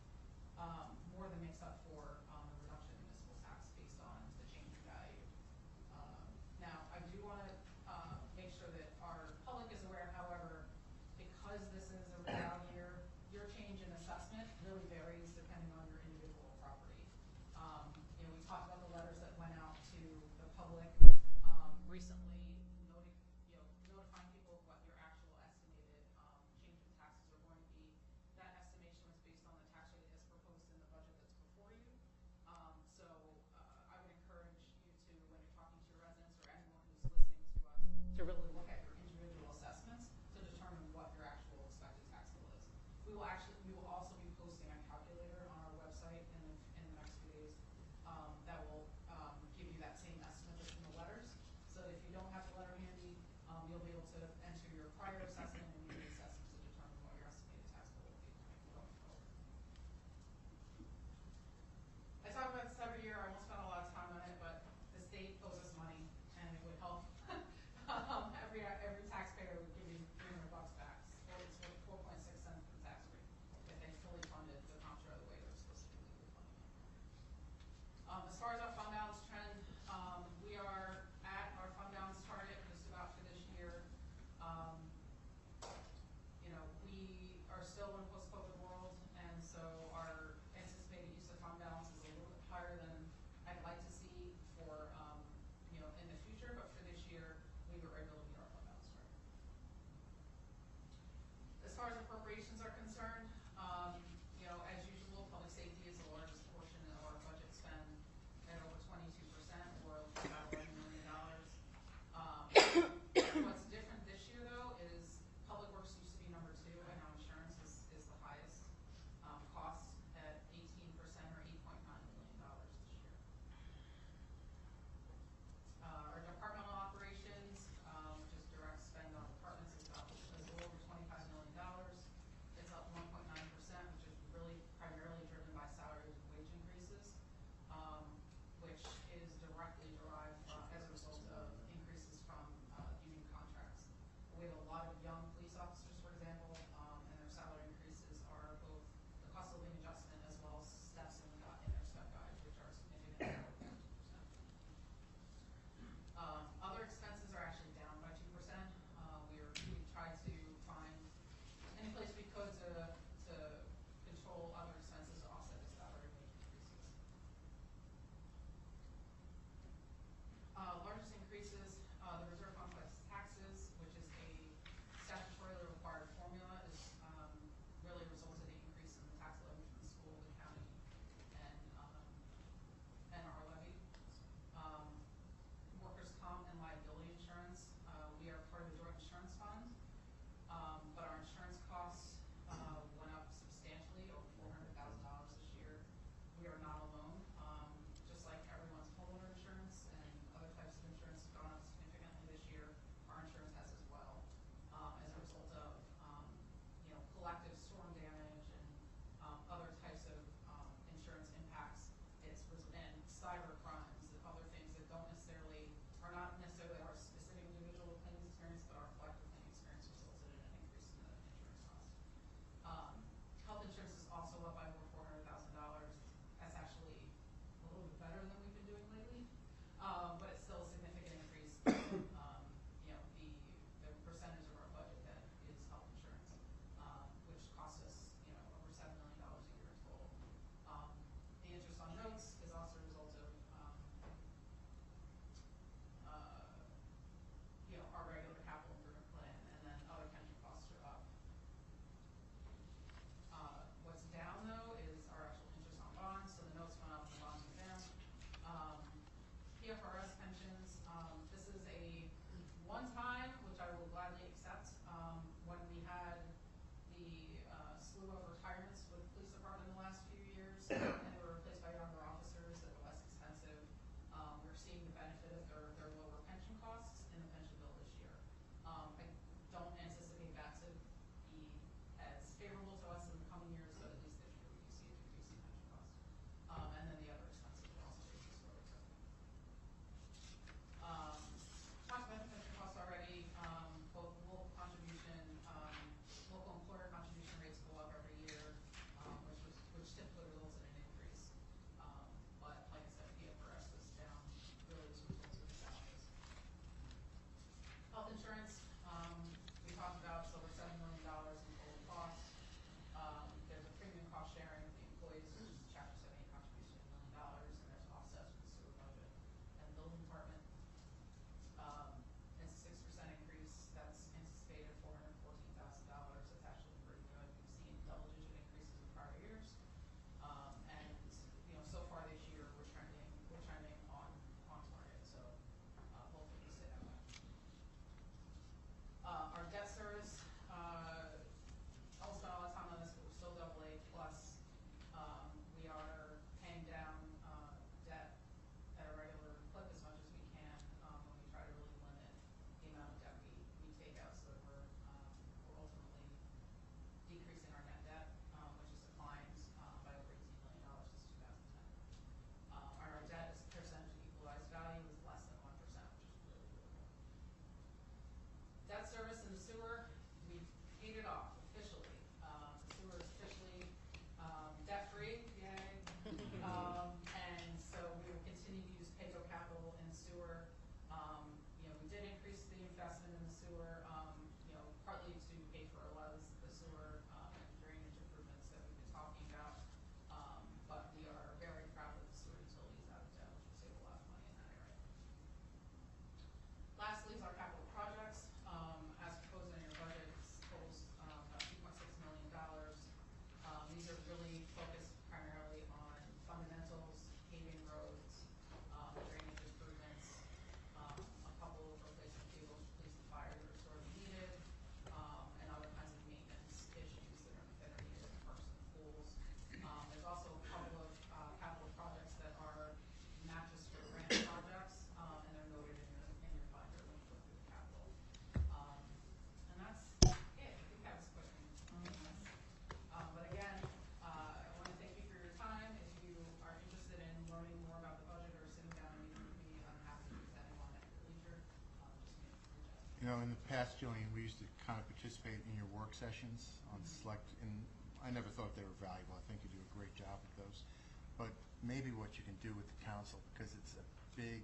more than makes up for the reduction in municipal tax based on the change in value. Now, I do want to make sure that our public is aware, however, because this is a reval year, your change in assessment really varies depending on your individual property. We talked about the letters that went out to the public recently, notifying people of what your actual estimated change in taxes are going to be. That estimation was based on the tax rate as proposed in the budget that's before you. So I would encourage you to, when you're talking to your residents or anyone who's listening to us, to really look at your individual assessments to determine what your actual expected tax bill is. We will also be posting a calculator on our website in the next few days that will give you that same estimate that's in the letters. So that if you don't have the letter handy, you'll be able to enter your prior assessment and your new assessment to determine what your estimated far as appropriations are concerned, you know, as usual, public safety is the largest portion of our budget spend at over 22%, or about $11 million. What's different this year, though, is public works used to be number 2, and now insurance is the highest cost at 18% or $8.9 million this year. Our departmental operations, which is direct spend on departments, is a little over $25 million. It's up 1.9%, which is really primarily driven by salary and wage increases, which is directly derived as a result of increases from union contracts. We have a lot of young police officers, for example, and their salary increases are both the cost of living adjustment as well as steps in their step guides, which are significantly over 50%. Other expenses are actually down by 2%. We've tried to find any place we could to control other expenses to offset the salary and wage increases. Largest increases, the reserve fund collects taxes, which is a statutorily required formula, is really results in the increase in the tax levy from the school, the county, and our levy. Workers' comp and liability insurance, we are part of the joint insurance fund, but our insurance costs went up substantially, over $400,000 this year. We are not alone. Just like everyone's homeowner insurance and other types of insurance have gone up significantly this year, our insurance has as well, as a result of you know, collective storm damage and other types of insurance impacts. And cyber crimes and other things that don't necessarily, are not necessarily our specific individual claims experience, but our collective claim experience resulted in an increase in the insurance cost. Health insurance is also up by over $400,000. That's actually a little bit better than we've been doing lately, but it's still a significant increase. You know, the percentage of our budget that is health insurance, which costs us, you know, over $7 million a year in total. The interest on notes is also a result of you know, our regular capital improvement plan, and then other pension costs are up. What's down, though, is our actual interest on bonds. So the notes went up and the bonds went down. PFRS pensions, this is a one-time, which I will gladly accept. When we had the slew of retirements with the police department in the last few years, and they were replaced by younger officers that were less expensive, we're seeing the benefit of their lower pension costs in the pension bill this year. I don't anticipate that to be as favorable to us in the coming years, but at least this year we do see a decrease in pension costs. And then the other expenses will also decrease further too. Talked about the pension costs already. Both local contribution, local employer contribution rates go up every year, which typically results in an increase. But like I said, PFRS is down really as a result of the salaries. Health insurance, we talked about, it's over $7 million in total costs. You know, in the past, Jillian, we used to kind of participate in your work sessions on select, and I never thought they were valuable. I think you do a great job with those. But maybe what you can do with the council, because it's a big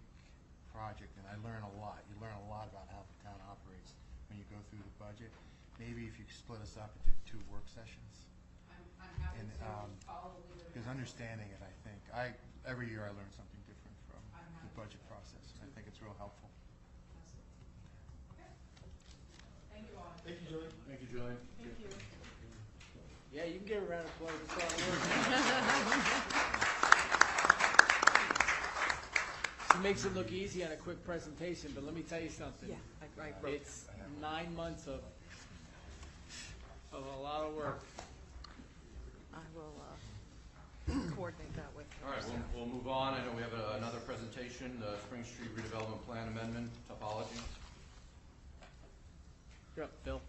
project, and I learn a lot. You learn a lot about how the town operates when you go through the budget. Maybe if you could split us up into 2 work sessions. I'm happy And, to follow the leader. because understanding it, I think, every year I learn something different from the budget process, and I think it's real helpful. Thank you all. Thank you, Julie. Thank you, Julian. Thank you. Yeah, you can give a round of applause. It's all work. She makes it look easy on a quick presentation, but let me tell you something. Yeah, I wrote It's 9 months of a lot of work. I will coordinate that with her. All right, we'll move on. I know we have another presentation, the Spring Street redevelopment plan amendment topology. You're up, Phil.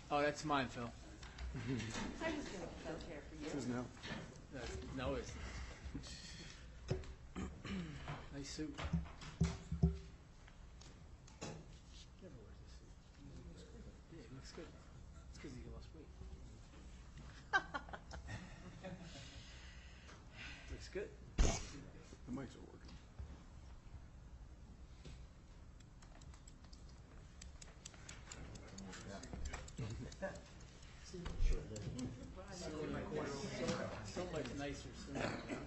Oh, that's mine, Phil. I was going to put that chair for you. This is now. No, it's not. Nice suit. Never wears this suit. Yeah, it looks good. It's because you lost weight. Looks good. The mics are working. So much nicer soon. Okay.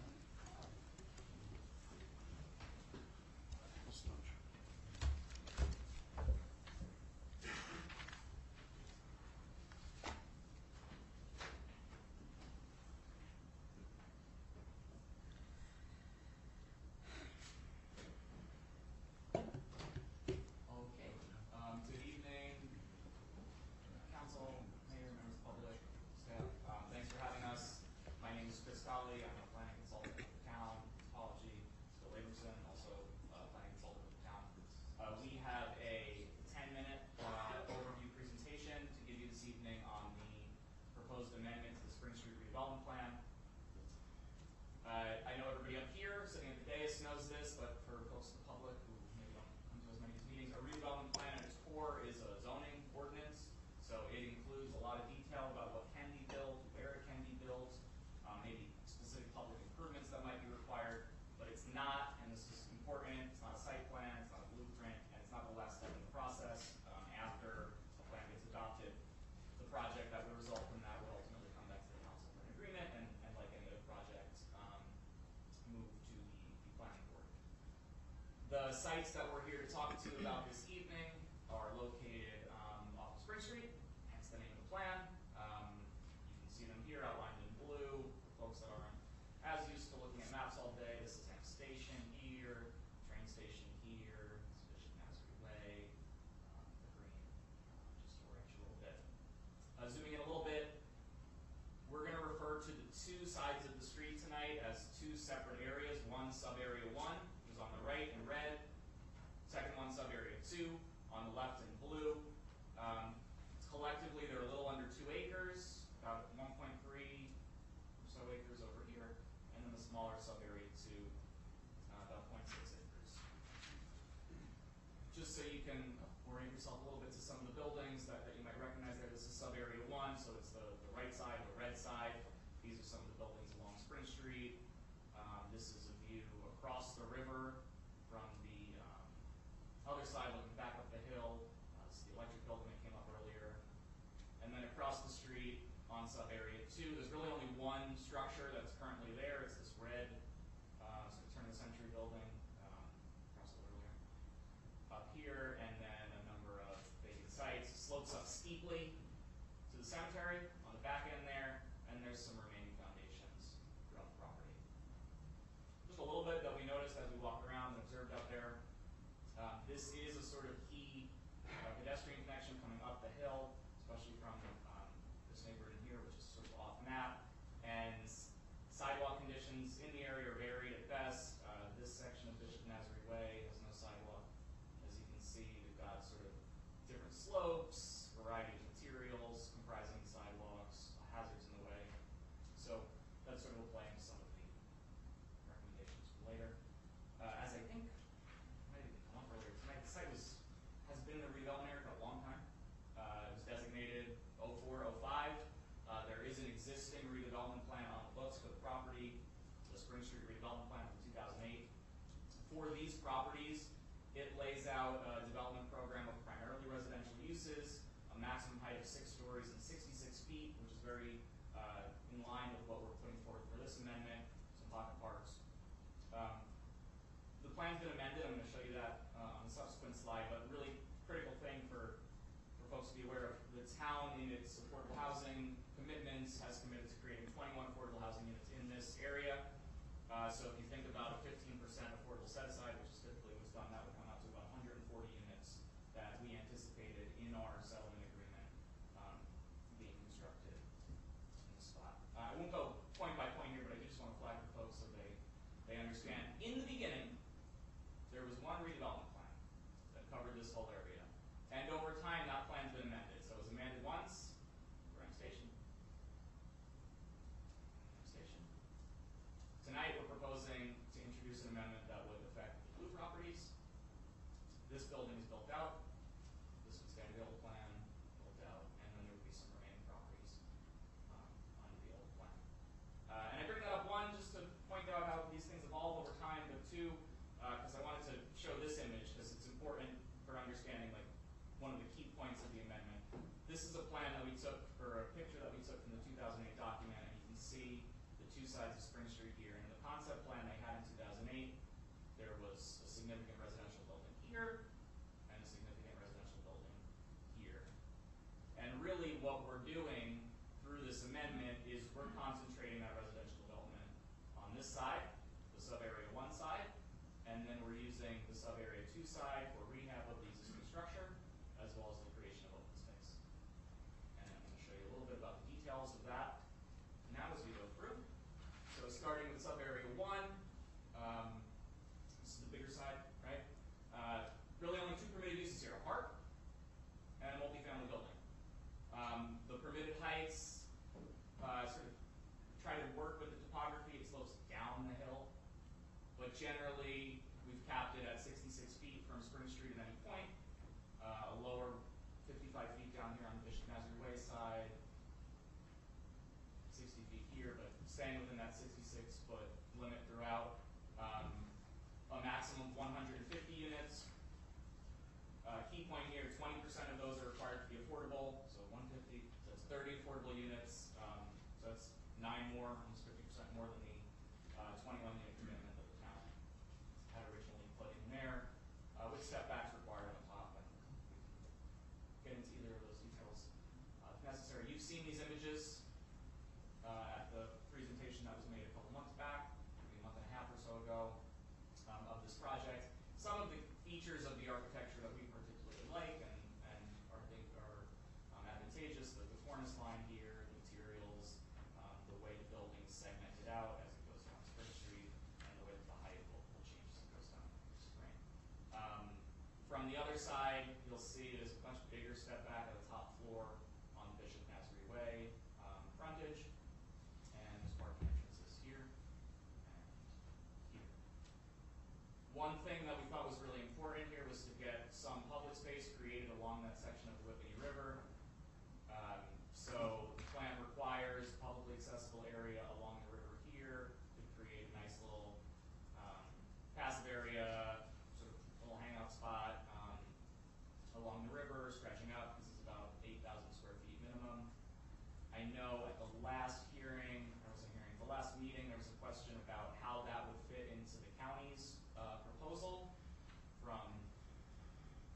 Good evening, council, mayor, members of the public, staff. Thanks for having us. My name is Chris Colley. I'm a planning consultant with the town. Apology to Laberson, also a planning consultant with the town. We have a 10-minute overview presentation to give you this evening on the proposed amendment to the Spring Street redevelopment plan. I know everybody up here sitting at the dais knows this, but for folks in the public who maybe don't come to as many of these meetings, a redevelopment plan at its core is a zoning ordinance. So it includes a lot of detail about what can be built, where it can be built, maybe specific public improvements that might be required. But it's not, and this is important, it's not a site plan, it's not a blueprint, and it's not the last step in the process. After a plan gets adopted, the project that would result from that would ultimately come back to the council for an agreement, and like any other project, move to the planning board. The sites that we're here to talk to you about this evening are located off of Spring Street, hence the name of the plan. You can see them here outlined in blue. For folks that aren't as used to looking at maps all day, this is Hemp Station here, train station here, this is Bishop Nasri Way, the green, just to orient you a little bit. Zooming in a little bit, we're going to refer to the 2 sides of the street tonight as 2 separate areas. One sub-area 1 is on the right in red. Second one, sub-area 2, on the left in blue. Collectively, they're a little under 2 acres, about 1.3 or so acres over here. And then the smaller sub-area 2, about 0.6 acres. Just so you can orient yourself a little bit to some of the buildings that you might recognize there. This is sub-area 1, so it's the right side, the red side. These are some of the buildings along Spring Street. This is a view across the river from the other side, looking back up the hill. This is the electric building that came up earlier. And then across the street on sub-area 2, there's really only one structure that's currently there. It's this red sort of turn-of-the-century building across the river up here, and then a number of vacant sites. It slopes up steeply to the cemetery on the back end there, and there's some remaining foundations throughout the property. Just a little bit that we noticed as we walked around and observed out there. This is a sort of key pedestrian connection coming up the hill, especially from this neighborhood in here, which is sort of off map. And sidewalk conditions in the area are varied at best. This section of Bishop Nasri Way has no sidewalk. As you can see, we've got sort of different slopes, variety of materials comprising the sidewalks, hazards in the way. So that sort of will play into some of the recommendations for later. As I think Spring Street redevelopment plan from 2008. For these properties, it lays out a development program of primarily residential uses, a maximum height of 6 stories and 66 feet, which is very in line with what we're putting forward for this amendment, some pocket parks. The plan's been amended. I'm going to show you that on the subsequent slide, but really critical thing for folks to be aware of, the town in its affordable housing commitments has committed to creating 21 affordable housing units in this area. So if you think about a 15% affordable set aside, which is typically what's done, that would come out to about 140 units that we anticipated in our settlement agreement being constructed in the spot. I won't go point by point here, but I do just want to flag for folks so they understand. In the beginning, there was one redevelopment plan that covered this whole area. And over time, that plan's been amended. So it was amended once. We're on station. Tonight, we're proposing to introduce an amendment that would affect the blue properties. This building is built out. This would stay on the old plan, built out, and then there would be some remaining properties under the old plan. And I bring that up, one, just to point out how these things evolve over time, but two, because I wanted to show this image, because it's important for understanding like one of the key points of the amendment. This is a plan that we took, or a picture that we took from the 2008 document, and you can see the two sides of Spring Street here. In the concept plan they had in 2008, there was a significant residential building here and a significant residential building here. And really what we're doing through this amendment is we're concentrating that residential development on this side, the sub-area 1 side, and then we're using the sub-area 2 side for rehab of the existing structure, as well as the creation of open space. And I'm going to show you a little bit about the details of that now as we go through. So starting with sub-area 1, this is the bigger side, right? Really only 2 permitted uses here, a park and a multifamily building. The permitted heights sort of try to work with the topography. It slopes down the hill, but generally we've capped it at 66 feet from Spring Street at any point, a lower 55 feet down here on the Bishop Nazarene Way side, 60 feet here, but staying within that 66-foot limit throughout. A maximum of 150 units. Key point here, 20% of those are required to be affordable, so 150, so that's 30 affordable units. So that's 9 more, almost 50% more than the 21-unit commitment that the town had originally put in there, with setbacks required on top. And we can get into either of those details if necessary. You've seen these images at the presentation that was made a couple months back, maybe a month and a half or so ago, of this project. Some of the features of the architecture that we particularly like and think are advantageous, the cornice line here, the materials, the way the building is segmented out as it goes down Spring Street, and the way that the height will change as it goes down Spring. From the other side, you'll see there's a much bigger step back at the top floor on the Bishop Nazarene Way frontage, and there's parking entrances here and here. One thing that we thought was really important here was to get some public space created along that section of the Whippany River. So the plan requires publicly accessible area along the river here to create a nice little passive area, sort of little hangout spot along the river, stretching up. This is about 8,000 square feet minimum. I know at the last hearing, the last meeting, there was a question about how that would fit into the county's proposal from,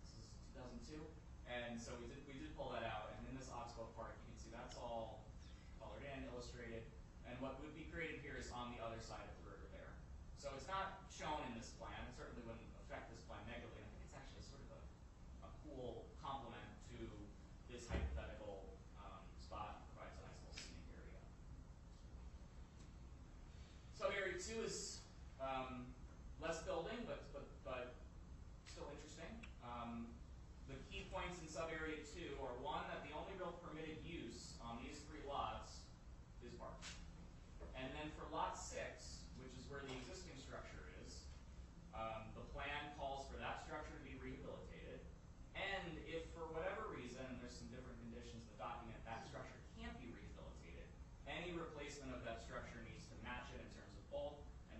this is 2002, and so we did pull that out, and in this Oxbow Park, you can see that's all colored in, illustrated, and what would be created here is on the other side of the river there. So it's not shown in this plan. It certainly wouldn't affect this plan negatively, and I think it's actually sort of a cool complement to this hypothetical spot. Provides a nice little scenic area. So area 2 is less building, but still interesting. The key points in sub-area 2 are, one, that the only real permitted use on these 3 lots is parking. And then for lot 6, which is where the existing structure is, the plan calls for that structure to be rehabilitated. And if for whatever reason, and there's some different conditions in the document, that structure can't be rehabilitated, any replacement of that structure needs to match it in terms of bulk and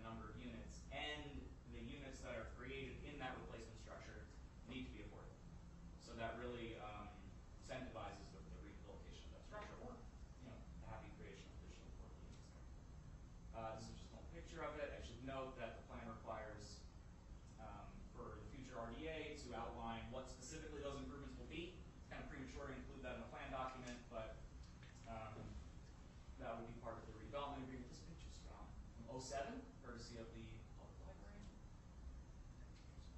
picture of it. I should note that the plan requires for the future RDA to outline what specifically those improvements will be. It's kind of premature to include that in the plan document, but that would be part of the redevelopment agreement. This picture's from 07, courtesy of the public library.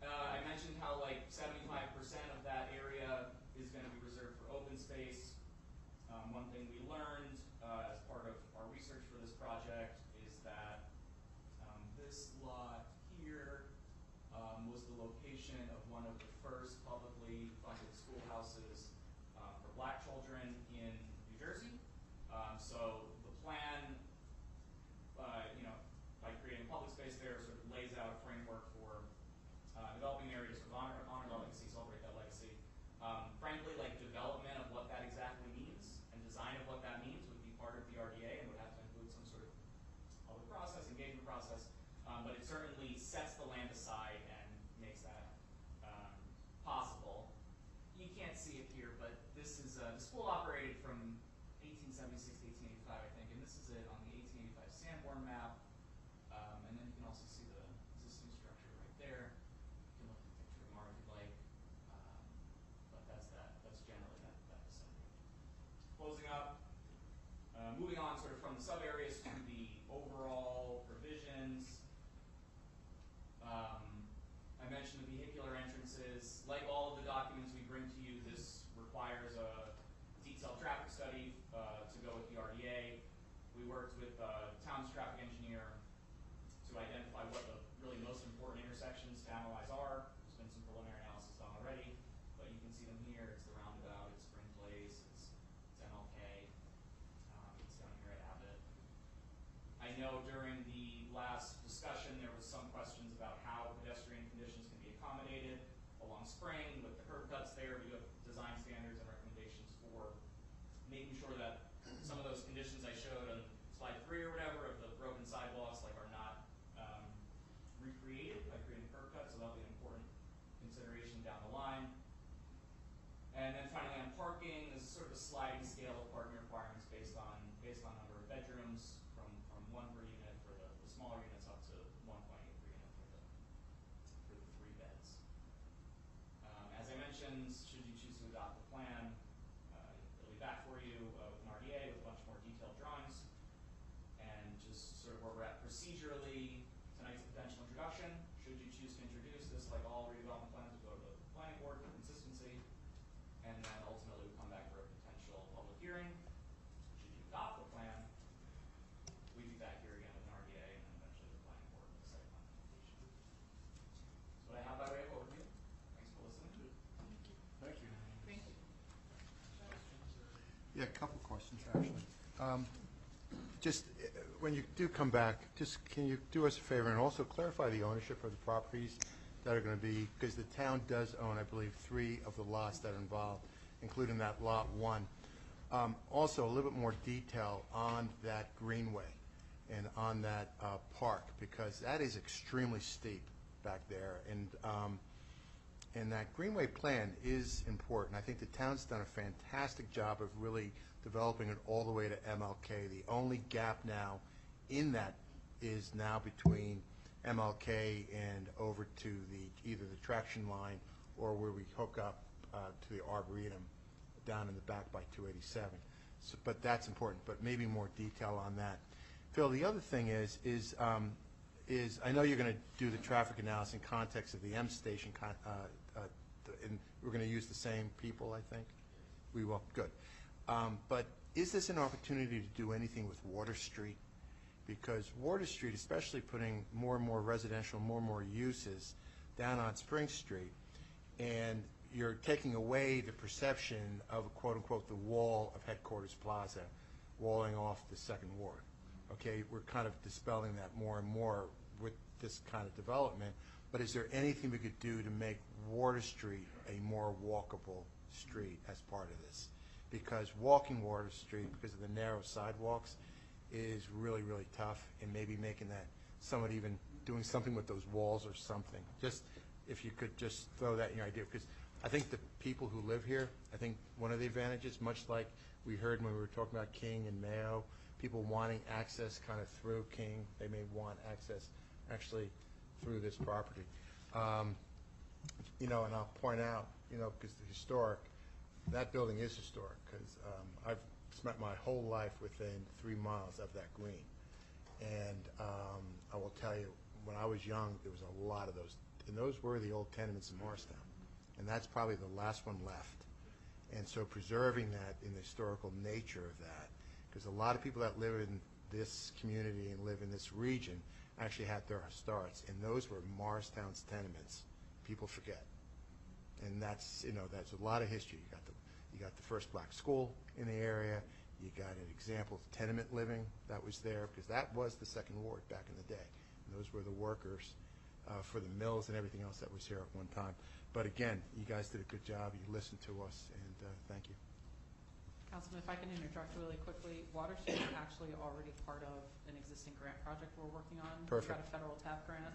I mentioned how like 75% of that area is going to be reserved for open space. One thing we learned as part of our research for this project is that this lot here was the location of one of the first publicly funded schoolhouses for black children in New Jersey. So the plan, by creating public space there, sort of lays out a framework for developing areas of honor the legacy, celebrate that legacy. Frankly, like development of what that exactly means and design of what that means would be part of the RDA and would have to include some sort of public process, engagement process. But it certainly sets the land aside and makes that possible. You can't see it here, but this is the school operated from 1876 to 1885, I think, and this is it on the 1885 Sanborn map. And then you can also see the existing structure right there. You can look at the picture more if you'd like, but that's that. That's generally that vicinity. Closing up, moving on sort of from the sub areas to the overall provisions. I mentioned the vehicular entrances. Like all of the documents we bring to you, this requires a detailed traffic study to go with the RDA. We worked with the town's traffic engineer to identify what the really most important intersections to analyze are. There's been some preliminary analysis done already, but you can see them here. It's the roundabout, it's Spring Place, it's MLK, it's down here at Abbott. I know during the last discussion there was some questions about how pedestrian conditions can be accommodated along Spring with the curb cuts there. We have design standards and recommendations for making sure that some of those conditions I showed on slide 3 or whatever of the broken sidewalks are not recreated by creating curb cuts, so that'll be an important consideration down the line. And then finally on parking, this is sort of a sliding scale of parking requirements based on number of bedrooms from 1 per unit for the smaller units up to 1.8 per unit for the 3 beds. As I mentioned, should you choose to adopt the plan, it'll be back for you with an RDA with a bunch more detailed drawings. And just sort of where we're at procedurally, tonight's a potential introduction. Should you choose to introduce this, like all redevelopment plans, we go to the planning board for consistency. And then ultimately we come back for a potential public hearing. Should you adopt the plan, we'd be back here again with an RDA and then eventually the planning board with the site plan application. That's what I have by way of overview. Thanks for listening. Thank you. Thank you. Yeah, a couple questions, actually. Just when you do come back, just can you do us a favor and also clarify the ownership of the properties that are going to be, because the town does own, I believe, 3 of the lots that are involved, including that lot 1. Also, a little bit more detail on that greenway and on that park, because that is extremely steep back there. And that greenway plan is important. I think the town's done a fantastic job of really developing it all the way to MLK. The only gap now in that is now between MLK and over to either the traction line or where we hook up to the Arboretum down in the back by 287. So, but that's important, but maybe more detail on that. Phil, the other thing is I know you're going to do the traffic analysis in context of the M station, and we're going to use the same people, I think? We will, good. But is this an opportunity to do anything with Water Street? Because Water Street, especially putting more and more residential, more and more uses down on Spring Street, and you're taking away the perception of, quote-unquote, the wall of Headquarters Plaza, walling off the Second Ward. Okay, we're kind of dispelling that more and more with this kind of development, but is there anything we could do to make Water Street a more walkable street as part of this? Because walking Water Street, because of the narrow sidewalks, is really, really tough, and maybe making that somewhat, even doing something with those walls or something. Just, if you could just throw that in your idea, because I think the people who live here, I think one of the advantages, much like we heard when we were talking about King and Mayo, people wanting access kind of through King. They may want access actually through this property. You know, and I'll point out, you know, because the historic, that building is historic, because I've spent my whole life within 3 miles of that green. And I will tell you, when I was young, there was a lot of those, and those were the old tenements in Morristown. And that's probably the last one left. And so preserving that in the historical nature of that, because a lot of people that live in this community and live in this region actually had their starts, and those were Morristown's tenements. People forget. And that's, you know, that's a lot of history. You got the first black school in the area. You got an example of tenement living that was there, because that was the second ward back in the day. And those were the workers for the mills and everything else that was here at one time. But again, you guys did a good job. You listened to us, and thank you. Councilman, if I can interject really quickly, Water Street is actually already part of an existing grant project we're working on. Perfect. We've got a federal TAP grant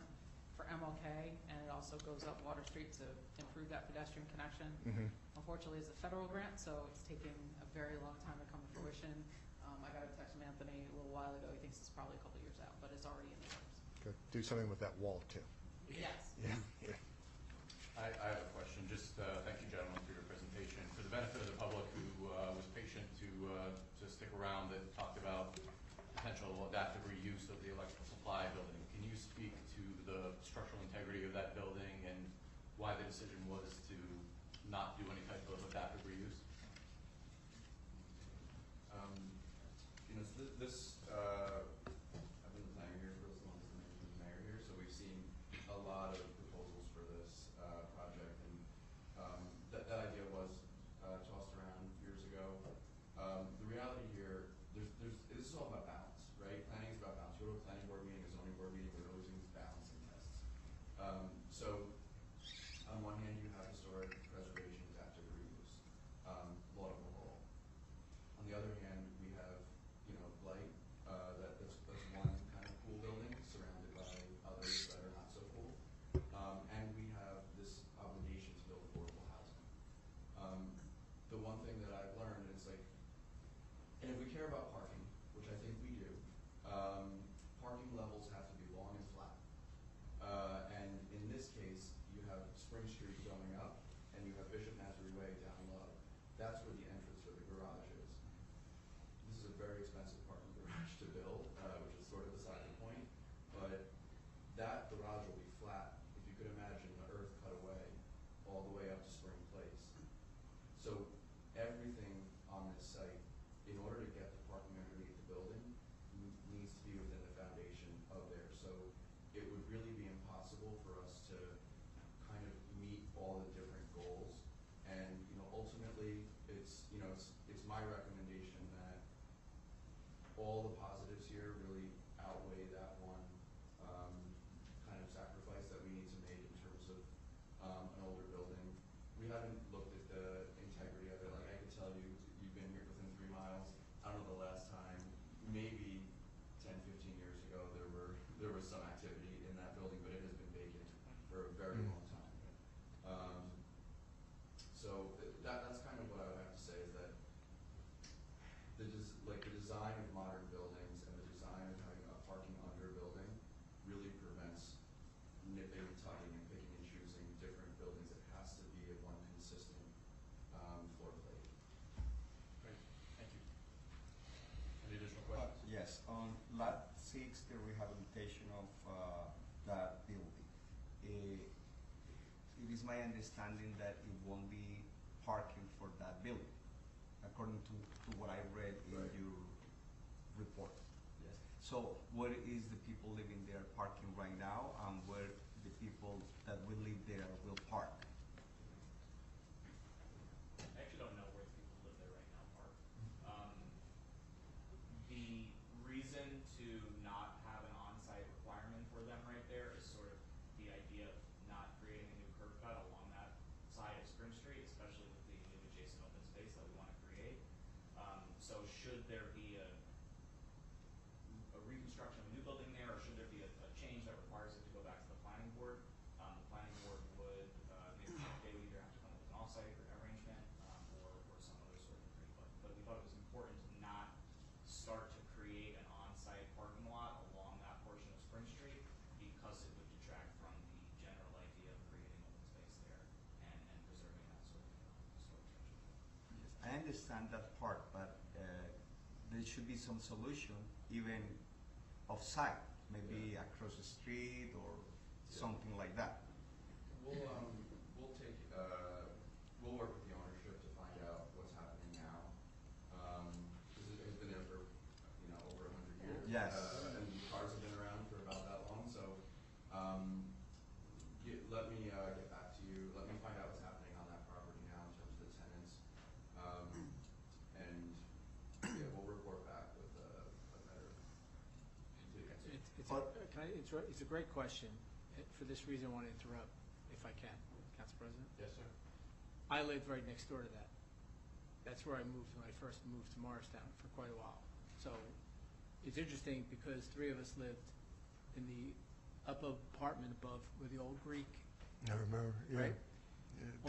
for MLK, and it also goes up Water Street to improve that pedestrian connection. Mhm. Unfortunately, it's a federal grant, so it's taking a very long time to come to fruition. I got a text from Anthony a little while ago. He thinks it's probably a couple years out, but it's already in the works. Good. Do something with that wall, too. Yes. Yeah. Yeah. I have a question. Just thank you, gentlemen, for your presentation. For the benefit of the public who was patient to stick around and talked about potential adaptive reuse of the electrical supply building, can you speak to the structural integrity of that building and why the decision was to not do any type of adaptive reuse? You know, so this, I've been the planner here for as long as the mayor here, so we've seen a lot of proposals for this project, and that idea was tossed around years ago. The reality here, this is all about balance, right? Planning is about balance. You go to a planning board meeting, a zoning board meeting, we're always doing these balancing tests. So on one hand, you have historic preservation, adaptive reuse, laudable goal. On the other hand, we have, you know, blight, that's one kind of cool building surrounded by others that are not so cool. And we have this obligation to build affordable housing. The one thing that I've learned is, like, and if we care about parking, which I think we do, parking levels have to be long and flat. And in this case, you have Spring Street going up, and you have Bishop Nazarene Way down low. That's where the entrance for the garage is. This is a very expensive parking garage to build, which is sort of beside the point. But that garage will be flat. If you could imagine the earth cut away all the way up to Spring Place. So everything on this site, in order to get the parking underneath the building, needs to be within the foundation of there. So it would really be impossible for us to kind of meet all the different goals. And, you know, ultimately, it's my recommendation that all the positives here really outweigh that one kind of sacrifice that we need to make in terms of an older building. We haven't looked at the integrity of it. Like, I could tell you, you've been here within 3 miles. I don't know the last time, maybe 10, 15 years ago, there was some activity in that building, but it has been vacant for a very long time. So that's kind of what I would have to say, is that the design of modern buildings and the design of having a parking under building really prevents nipping and tucking and picking and choosing different buildings. It has to be a one consistent floor plate. Great, thank you. Any additional questions? Yes, on lot 6, the rehabilitation of that building. It is my understanding that it won't be parking for that building, according to what I read in your report. Yes. So where is the people living there parking right now, and where the people that will live there will park? I actually don't know where the people who live there right now park. The reason to not have an on-site requirement for them right there is sort of the idea of not creating a new curb cut along that side of Spring Street, especially with the new adjacent open space that we want to create. So should there be a reconstruction of a new building there, or should there be a change that requires it to go back to the planning board? The planning board would maybe they would either have to come up with an off-site arrangement or some other sort of agreement. But we thought it was important to not start to create understand that part, but there should be some solution, even off-site, maybe across the street or something like that. We'll take, we'll work with the ownership to find out what's happening now. Because it's been there for, over 100 years. Yes. And cars have been around for about that long, so, let me, get back to you. Let me find out what's happening on that property now in terms of the tenants. And, we'll report back with a better, complete answer. It's a great question. For this reason, I want to interrupt, if I can, Council President. Yes, sir. I lived right next door to that. That's where I moved when I first moved to Morristown for quite a while. So it's interesting because three of us lived in the upper apartment above where the old Greek, I remember, yeah. right?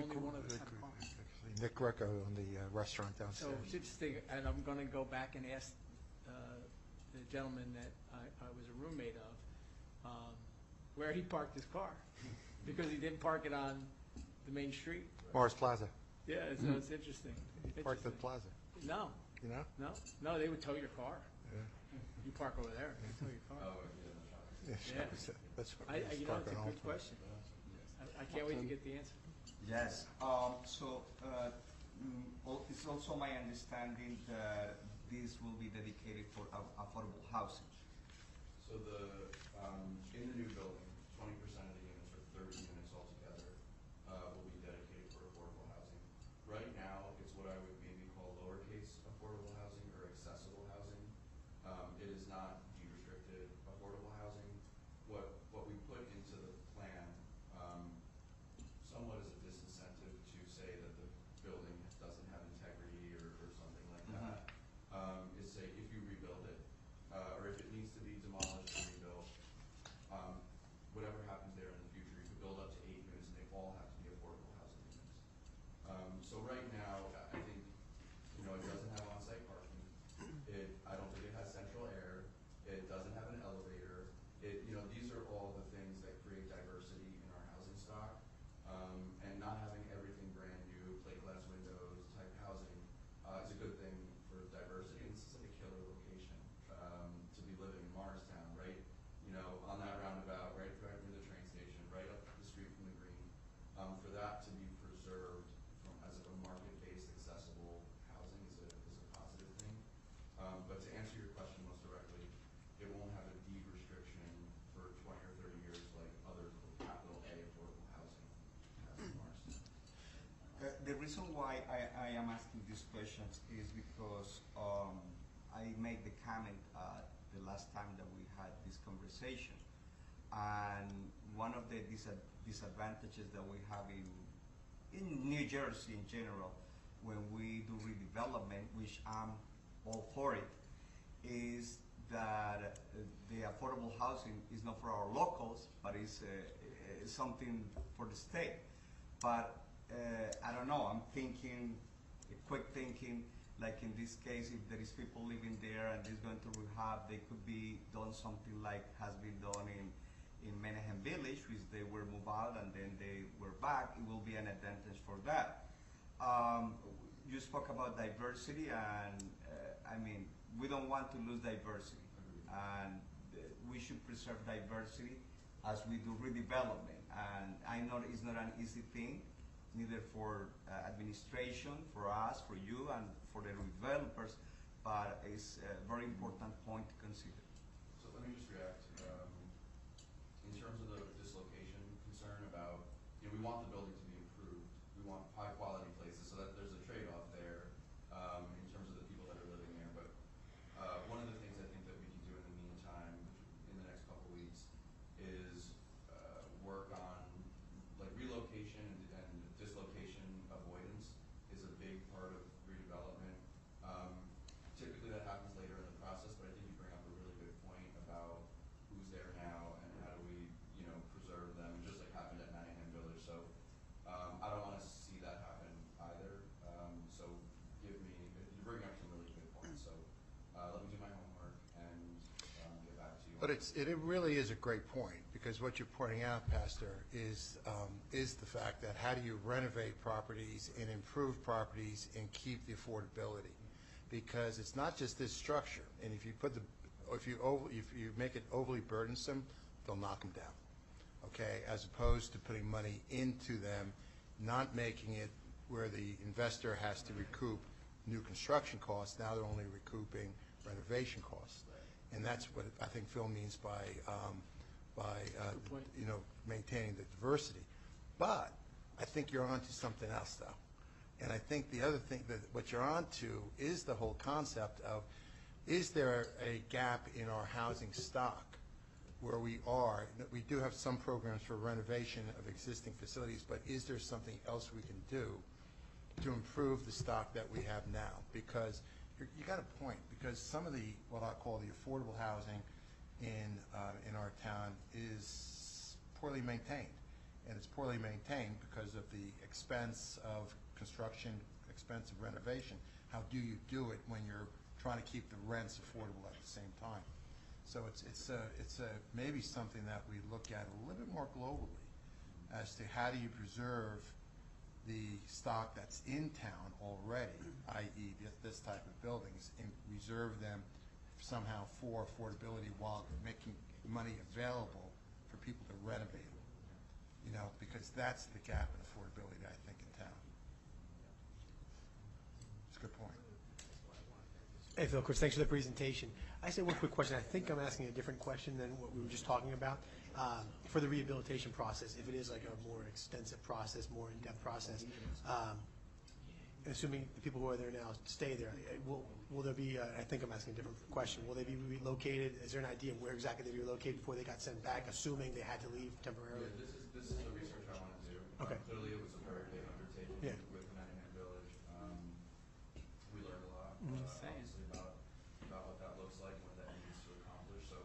Only one of us had a car. Actually, Nick Greco on the restaurant So downstairs. it's interesting, and I'm going to go back and ask the gentleman that I was a roommate of where he parked his car because he didn't park it on the main street. Morris Plaza. Yeah, so it's interesting. Parked at the plaza. No, You know? no, they would tow your car. Yeah. You park over there, they tow your car. Oh, yeah, Yeah, Yeah. that's what You know, it's a good question. I can't wait to get the answer. Yes. It's also my understanding that this will be dedicated for affordable housing. So in the new building, 20% of the units, or 30 units altogether, will be dedicated for affordable housing. Right now, it's what I would maybe call lowercase affordable housing or accessible housing. It is not deed-restricted affordable housing. What we put into the plan, somewhat as a disincentive to say that the building doesn't have integrity or something like that, is say if you rebuild it, or if it needs to be demolished and rebuilt, whatever happens there in the future, you could build up to 8 units and they all have to be affordable housing units. So right now, I think, it doesn't have on-site parking. I don't think it has central air. It doesn't have an elevator. These are all the things that create diversity in our housing stock. And not having everything brand new, plate glass windows type housing, is a good thing for diversity. And this is like a killer location, to be living in Morristown, right? On that roundabout, right near the train station, right up the street from the green. For that to be preserved as a market-based accessible housing is a positive thing. But to answer your question most directly, it won't have a deed restriction for 20 or 30 years like other capital A affordable housing has in Morristown. The reason why I am asking these questions is because I made the comment the last time that we had this conversation, and one of the disadvantages that we have in New Jersey in general when we do redevelopment, which I'm all for it, is that the affordable housing is not for our locals, but is something for the state. But I don't know, I'm thinking, quick thinking, like in this case, if there is people living there and is going to rehab, they could be done something like has been done in Menahem Village, which they were moved out and then they were back. It will be an advantage for that. You spoke about diversity, and we don't want to lose diversity, and we should preserve diversity as we do redevelopment. And I know it's not an easy thing, neither for administration, for us, for you, and for the developers, but it's a very important point to consider. So let me just react. In terms of the dislocation concern about, we want the building to be improved. We want high quality places, so that there's a trade-off there in terms of the people that are living there. But one of the things I think that we can do in the meantime, in the next couple weeks, is work on relocation and dislocation avoidance is a big part of redevelopment. Typically that happens later in the process, but I think you bring up a really good point about who's there now and how do we, preserve them, just like happened at Manningham Village. So I don't want to see that happen either. So you bring up some really good points. So let me do my homework and get back to you. But it really is a great point, because what you're pointing out, Pastor, is the fact that how do you renovate properties and improve properties and keep the affordability? Because it's not just this structure, and if you make it overly burdensome, they'll knock them down, okay? As opposed to putting money into them, not making it where the investor has to recoup new construction costs. Now they're only recouping renovation costs, and that's what I think Phil means by maintaining the diversity. But I think you're onto something else, though. And I think the other thing that what you're onto is the whole concept of, is there a gap in our housing stock where we are? We do have some programs for renovation of existing facilities, but is there something else we can do to improve the stock that we have now? Because you got a point, because some of the, what I call the affordable housing in our town is poorly maintained. And it's poorly maintained because of the expense of construction, expense of renovation. How do you do it when you're trying to keep the rents affordable at the same time? So it's maybe something that we look at a little bit more globally as to how do you preserve the stock that's in town already, i.e. this type of buildings, and reserve them somehow for affordability while making money available for people to renovate them. Because that's the gap in affordability, I think, in town. It's a good point. Hey, Phil, Chris, thanks for the presentation. I just have one quick question. I think I'm asking a different question than what we were just talking about. For the rehabilitation process, if it is like a more extensive process, more in-depth process, assuming the people who are there now stay there, will there be, I think I'm asking a different question, will they be relocated? Is there an idea of where exactly they be relocated before they got sent back, assuming they had to leave temporarily? Yeah, this is the research I want to do. Okay. Clearly, it was a very big undertaking with Manningham Village. We learned a lot, obviously, about what that looks like, what that needs to accomplish. So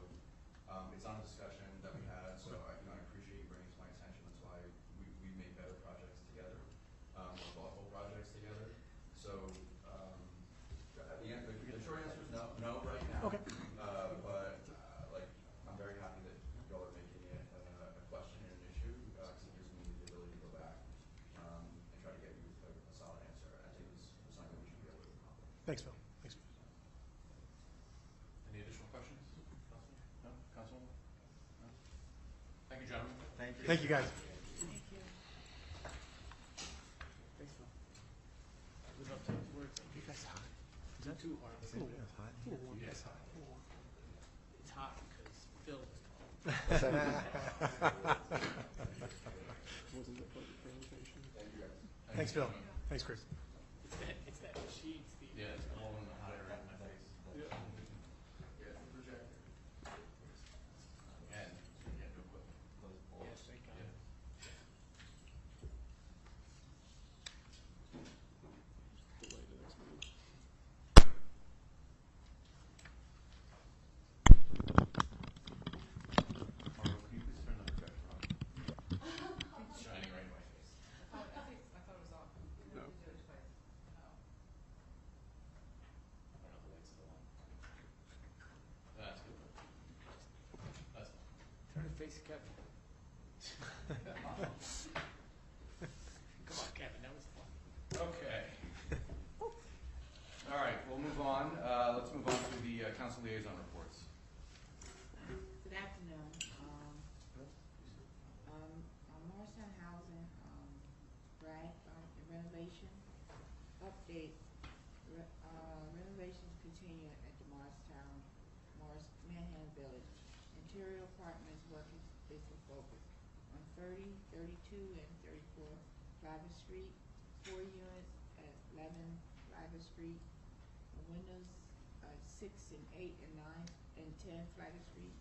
it's on a discussion that we had. So I appreciate you bringing it to my attention. That's why we make better projects together, more thoughtful projects together. So the short answer is no right now. Okay. But I'm very happy that y'all are making it a question and an issue, because it gives me the ability to go back and try to get you a solid answer. I think it's something we should be able to accomplish. Thanks, Phil. Thanks. Any additional questions? No? Councilwoman? No? Thank you, gentlemen. Thank you. Thank you, guys. Thank you. Thanks, Phil. We'd love to have words. You guys hot? Is that too hard? Ooh, that's hot. Ooh, that's hot. It's hot because Phil was Thanks, Phil. Thanks, Chris. It's that machine, Steve. Yeah, it's blowing the hot air out of my face. Yeah. Projector. And you can't do equipment. Yes, thank God. Marlo, can you please turn the projector on? It's shining right in my face. I thought it was off. No. Oh. I don't know, the lights are on. That's good. That's fine. Turn and face Kevin. Come on, Kevin, that was fun. Okay. All right, we'll move on. Let's move on to the council liaison reports. Good afternoon. On Morristown Housing, brag about the renovation update. Renovations continue at the Morris Manhattan Village. Interior apartments work is the focus. On 30, 32, and 34 Flagler Street, 4 units at 11 Flagler Street, windows 6 and 8 and 9 and 10 Flagler Street,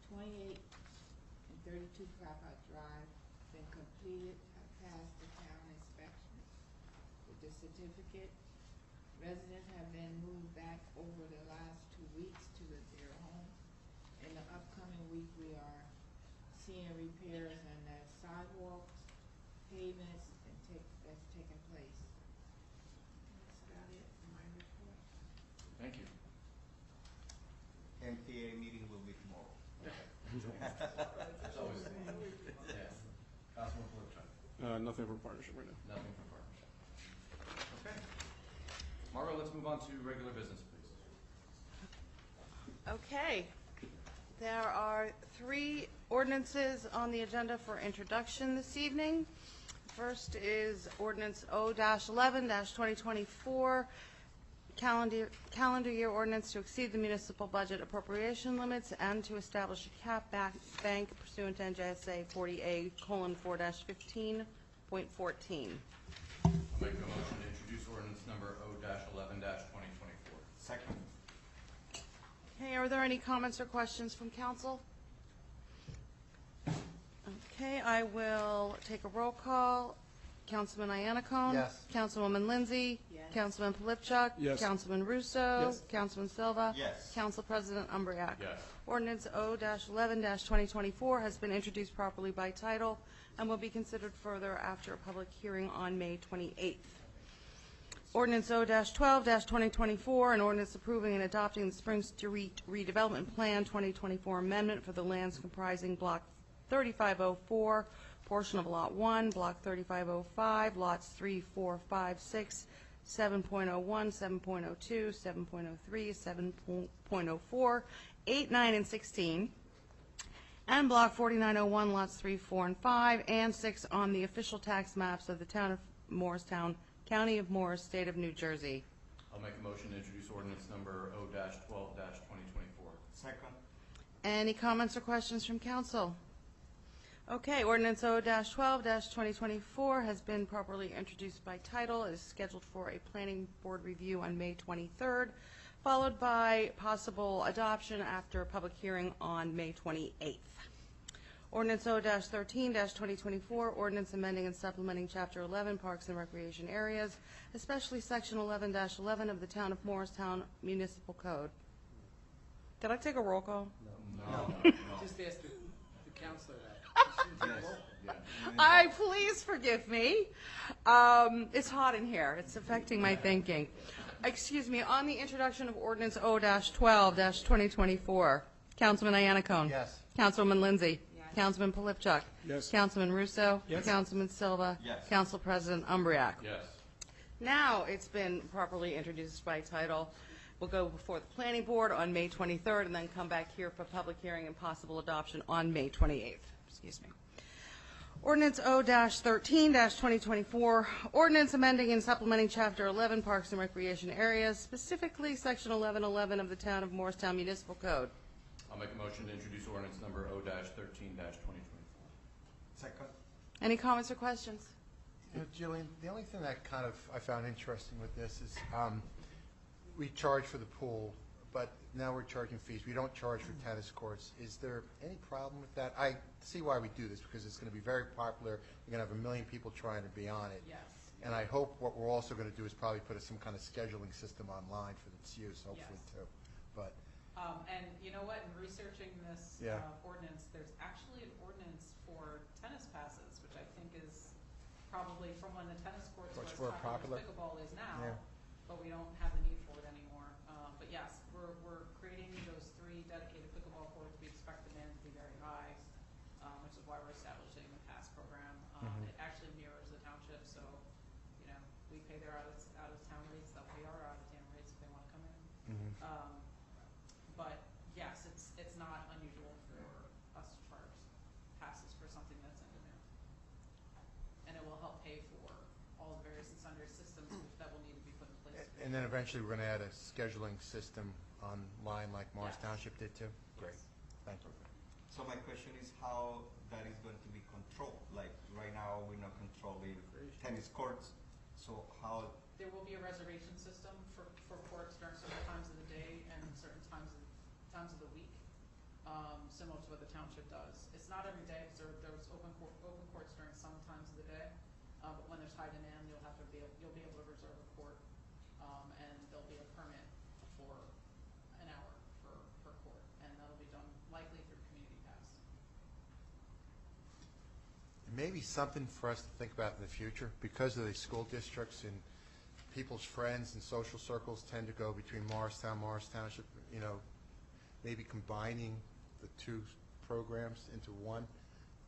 28 and 32 Clapout Drive, been completed, have passed the town inspection with the certificate. Residents have been moved back over the last 2 weeks to their home. In the upcoming week, we are seeing repairs on the sidewalks, pavements, and that's taking place. That's about it for my report. Thank you. MTA meeting will be tomorrow. There's always Nothing for partnership right now. Nothing for partnership. Okay. Margo, let's move on to regular business, please. Okay. There are 3 ordinances on the agenda for introduction this evening. First is ordinance O-11-2024, calendar year ordinance to exceed the municipal budget appropriation limits and to establish a cap bank pursuant to NJSA 40A:4-15.14. I'll make a motion to introduce ordinance number O-11-2024. Second. Okay, are there any comments or questions from council? Okay, I will take a roll call. Councilman Iannicone? Yes. Councilwoman Lindsay? Yes. Councilman Polypchuk? Yes. Councilman Russo? Yes. Councilman Silva? Yes. Council President Umbreak? Yes. Ordinance O-11-2024 has been introduced properly by title and will be considered further after a public hearing on May 28th. Ordinance O-12-2024, an ordinance approving and adopting the Spring Street Redevelopment Plan 2024 amendment for the lands comprising Block 3504, portion of Lot 1, Block 3505, Lots 3, 4, 5, 6, 7.01, 7.02, 7.03, 7.04, 8, 9, and 16, and Block 4901, Lots 3, 4, and 5, and 6 on the official tax maps of the town of Morristown, County of Morris, State of New Jersey. I'll make a motion to introduce ordinance number O-12-2024. Second. Any comments or questions from council? Okay, ordinance O-12-2024 has been properly introduced by title. It is scheduled for a planning board review on May 23rd, followed by possible adoption after a public hearing on May 28th. Ordinance O-13-2024, ordinance amending and supplementing Chapter 11, Parks and Recreation Areas, especially Section 11-11 of the Town of Morristown Municipal Code. Did I take a roll call? No. Just ask the counselor that. Please forgive me. It's hot in here. It's affecting my thinking. Excuse me, on the introduction of ordinance O-12-2024, Councilman Iannicone? Yes. Councilwoman Lindsay? Councilman Polypchuk? Yes. Councilman Russo? Yes. Councilman Silva? Yes. Council President Umbreak? Yes. Now it's been properly introduced by title. We'll go before the planning board on May 23rd and then come back here for public hearing and possible adoption on May 28th. Excuse me. Ordinance O-13-2024, ordinance amending and supplementing Chapter 11 Parks and Recreation Areas, specifically Section 1111 of the Town of Morristown Municipal Code. I'll make a motion to introduce ordinance number O-13-2024. Second. Any comments or questions? You know, Jillian, the only thing that kind of I found interesting with this is we charge for the pool, but now we're charging fees. We don't charge for tennis courts. Is there any problem with that? I see why we do this, because it's going to be very popular. You're going to have 1 million people trying to be on it. Yes. And I hope what we're also going to do is probably put some kind of scheduling system online for its use, hopefully, Yes. too. But And you know what, in researching this Yeah. ordinance, there's actually an ordinance for tennis passes, which I think is probably from when the tennis courts were Much as more popular popular. as pickleball is now, Yeah. but we don't have the need for it anymore. But yes, we're creating those 3 dedicated pickleball courts. We expect demand to be very high, which is why we're establishing the pass program. Mhm. It actually mirrors the township, so, you know, we pay their out-of-town rates, they'll pay our out-of-town rates if they want to come in. Mhm. But yes, it's not unusual for us to charge passes for something that's in demand. And it will help pay for all the various and sundry systems that will need to be put in place. And then eventually we're going to add a scheduling system online like Morris Yes. Township did too? Great. Thank you. So my question is how that is going to be controlled. Like right now, we're not controlling tennis courts. So how? There will be a reservation system for courts during certain times of the day and certain times of the week, similar to what the township does. It's not every day, because there's open courts during some times of the day, but when there's high demand, you'll be able to reserve a court, and there'll be a permit for an hour per court, and that'll be done likely through Community Pass. Maybe something for us to think about in the future, because of the school districts and people's friends and social circles tend to go between Morristown, Morris Township, you know, maybe combining the 2 programs into one.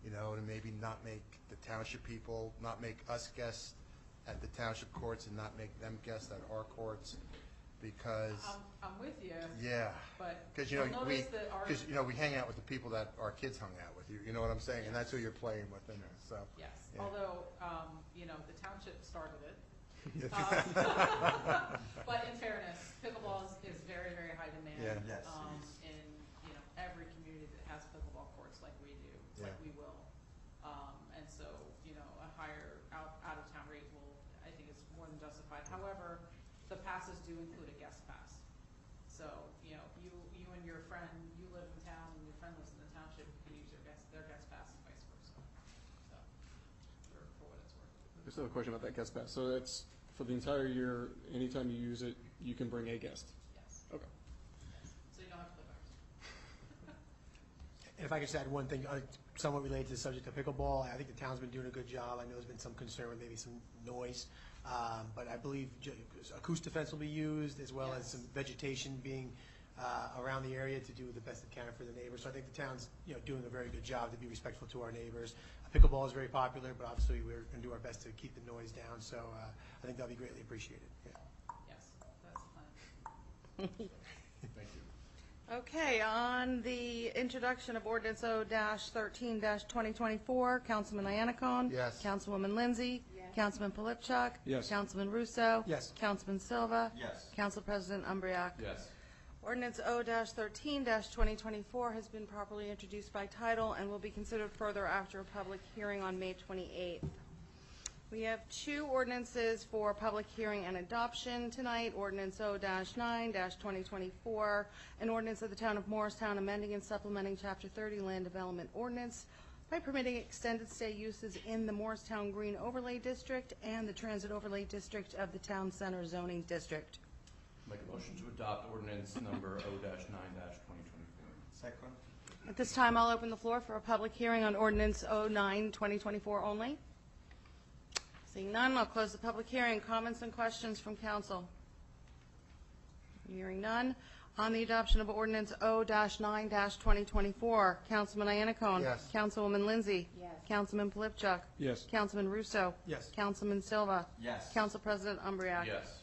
you know, and maybe not make the township people, not make us guests at the township courts and not make them guests at our courts, because, I'm with you. yeah. But Because, you'll notice that our. because, you know, we hang out with the people that our kids hung out with, you know what I'm saying? And that's who you're playing with in there, so. Yes, yeah. although, you know, the township started it. Yeah. But in fairness, pickleball is very, very high demand. Yeah. Yes, In, you know, every community that has pickleball courts like we do, like Yeah. we will. And so, you know, a higher out-of-town rate will, I think is more than justified. However, the passes do include a guest pass. So, you know, you and your friend, you live in town and your friend lives in the township, you can use their guest pass and vice versa. So, for what it's worth. I just have a question about that guest pass. So that's for the entire year, anytime you use it, you can bring a guest? Yes. Okay. So you don't have to live ours. And if I could just add one thing, somewhat related to the subject of pickleball, I think the town's been doing a good job. I know there's been some concern with maybe some noise, but I believe acoustic fence will be used, as well as some vegetation being around the area to do the best it can for the neighbors. So I think the town's, you know, doing a very good job to be respectful to our neighbors. Pickleball is very popular, but obviously we're going to do our best to keep the noise down. So I think that'll be greatly appreciated. Yeah. Yes, that's the plan. Thank you. Okay, on the introduction of ordinance O-13-2024, Councilman Iannacone. Yes. Councilwoman Lindsay. Yes. Councilman Polypchuk. Yes. Councilman Russo. Yes. Councilman Silva. Yes. Council President Umbreak. Yes. Ordinance O-13-2024 has been properly introduced by title and will be considered further after a public hearing on May 28th. We have two ordinances for public hearing and adoption tonight. Ordinance O-9-2024, an ordinance of the Town of Morristown amending and supplementing Chapter 30 Land Development Ordinance by permitting extended stay uses in the Morristown Green Overlay District and the Transit Overlay District of the Town Center Zoning District. Make a motion to adopt ordinance number O-9-2024. Second? At this time, I'll open the floor for a public hearing on ordinance O-9-2024 only. Seeing none, I'll close the public hearing. Comments and questions from council? Hearing none. On the adoption of ordinance O-9-2024, Councilman Iannacone. Yes. Councilwoman Lindsay. Yes. Councilman Polypchuk. Yes. Councilman Russo. Yes. Councilman Silva. Yes. Council President Umbreak. Yes.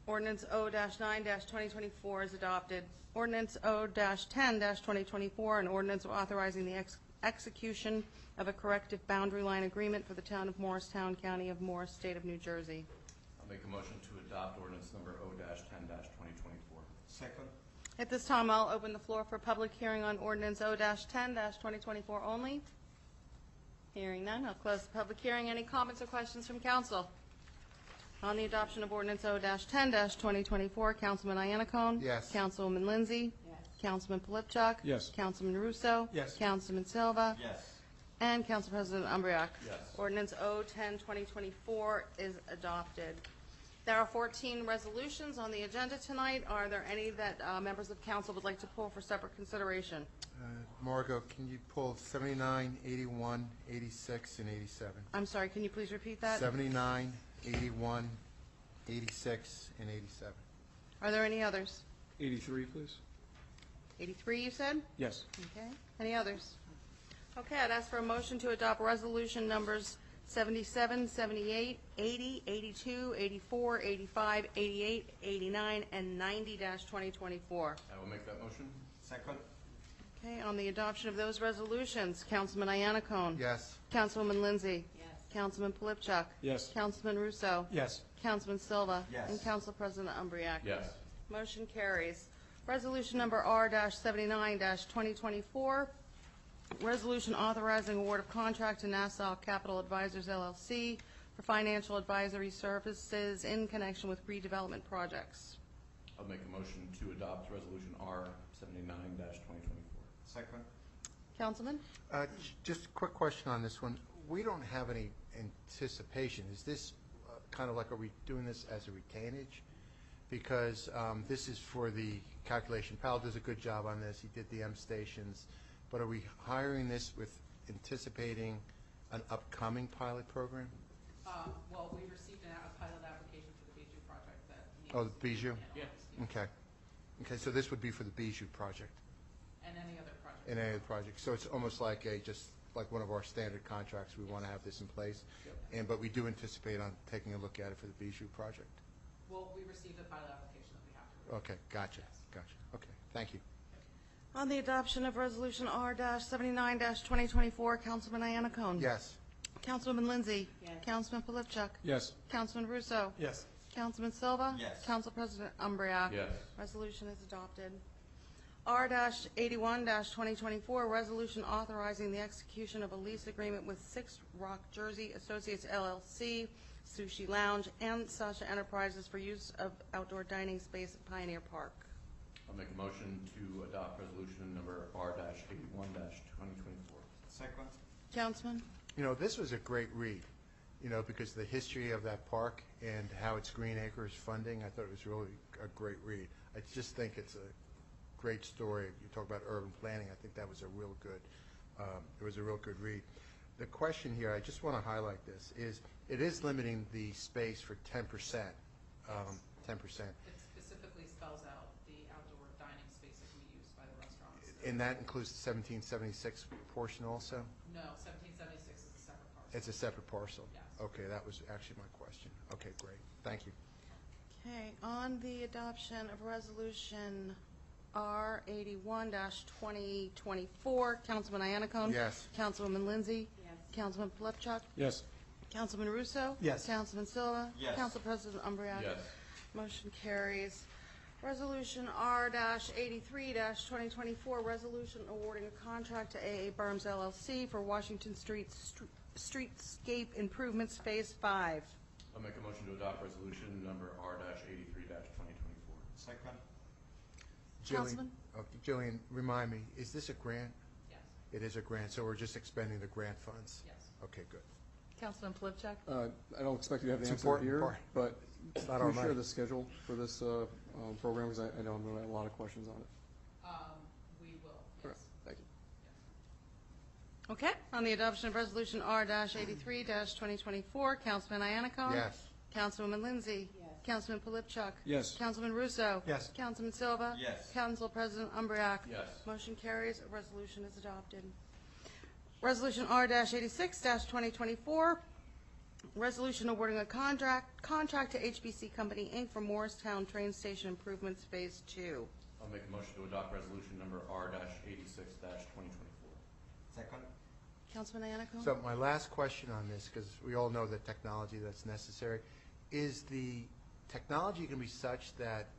Ordinance O-9-2024 is adopted. Ordinance O-10-2024, an ordinance authorizing the execution of a corrective boundary line agreement for the town of Morristown, County of Morris, State of New Jersey. I'll make a motion to adopt ordinance number O-10-2024. Second? At this time, I'll open the floor for public hearing on ordinance O-10-2024 only. Hearing none, I'll close the public hearing. Any comments or questions from council? On the adoption of ordinance O-10-2024, Councilman Iannacone. Yes. Councilwoman Lindsay. Yes. Councilman Polypchuk. Yes. Councilman Russo. Yes. Councilman Silva. Yes. And Council President Umbreak. Yes. Ordinance O-10-2024 is adopted. There are 14 resolutions on the agenda tonight. Are there any that members of council would like to pull for separate consideration? Margot, can you pull 79, 81, 86, and 87? I'm sorry, can you please repeat that? 79, 81, 86, and 87. Are there any others? 83, please. 83, you said? Yes. Okay. Any others? Okay, I'd ask for a motion to adopt resolution numbers 77, 78, 80, 82, 84, 85, 88, 89, and 90-2024. I will make that motion. Second? Okay, on the adoption of those resolutions, Councilman Iannacone. Yes. Councilwoman Lindsay. Yes. Councilman Polypchuk. Yes. Councilman Russo. Yes. Councilman Silva. Yes. And Council President Umbreak. Yes. Motion carries. Resolution number R-79-2024, resolution authorizing award of contract to Nassau Capital Advisors LLC for financial advisory services in connection with redevelopment projects. I'll make a motion to adopt resolution R-79-2024. Second? Councilman? Just a quick question on this one. We don't have any anticipation. Is this kind of like, are we doing this as a retainage? Because this is for the calculation. Powell does a good job on this. He did the M stations. But are we hiring this with anticipating an upcoming pilot program? Well, we received a pilot application for the Bijou project that needs. Oh, the Bijou? Yeah. Okay. Okay, so this would be for the Bijou project And any other project. and any other project. So it's almost like a just like one of our standard contracts, we want to have this in place. But we do anticipate on taking a look at it for the Bijou project. Well, we received a pilot application that we have to review. Okay, gotcha. Okay, thank you. On the adoption of Resolution R-79-2024, Councilman Iannacone. Yes. Councilwoman Lindsay. Yes. Councilman Polypchuk. Yes. Councilman Russo. Yes. Councilman Silva. Yes. Council President Umbreak. Yes. Resolution is adopted. R-81-2024, resolution authorizing the execution of a lease agreement with Six Rock Jersey Associates LLC, Sushi Lounge, and Sasha Enterprises for use of outdoor dining space at Pioneer Park. I'll make a motion to adopt resolution number R-81-2024. Second. Councilman? You know, this was a great read, because of the history of that park and how it's Green Acres funding. I thought it was really a great read. I just think it's a great story. You talk about urban planning. I think that was a real good, read. The question here, I just want to highlight this, is it is limiting the space for 10%. 10%. It specifically spells out the outdoor dining space that can be used by the restaurants. And that includes the 1776 portion also? No, 1776 is a separate parcel. It's a separate parcel? Yes. Okay, that was actually my question. Okay, great. Thank you. Okay, on the adoption of resolution R-81-2024, Councilman Iannacone. Yes. Councilwoman Lindsay. Yes. Councilman Polypchuk. Yes. Councilman Russo. Yes. Councilman Silva. Yes. Council President Umbreak. Yes. Motion carries. Resolution R-83-2024, resolution awarding a contract to AA Berms LLC for Washington Streetscape Improvements Phase 5. I'll make a motion to adopt resolution number R-83-2024. Second. Councilman? Jillian, remind me, is this a grant? Yes. It is a grant, so we're just expending the grant funds? Yes. Okay, good. Councilman Polypchuk. I don't expect you to have the It's answer important here, part. but It's not can our you share money. the schedule for this program, because I know I'm going to have a lot of questions on it. We will, All right, yes. thank you. Okay, on the adoption of resolution R-83-2024, Councilman Iannacone. Yes. Councilwoman Lindsay. Yes. Councilman Polypchuk. Yes. Councilman Russo. Yes. Councilman Silva. Yes. Council President Umbreak. Yes. Motion carries. A resolution is adopted. Resolution R-86-2024, resolution awarding a contract to HBC Company, Inc. for Morristown Train Station Improvements Phase 2. I'll make a motion to adopt resolution number R-86-2024. Second. Councilman Iannacone? So my last question on this, because we all know the technology that's necessary, is the technology going to be such that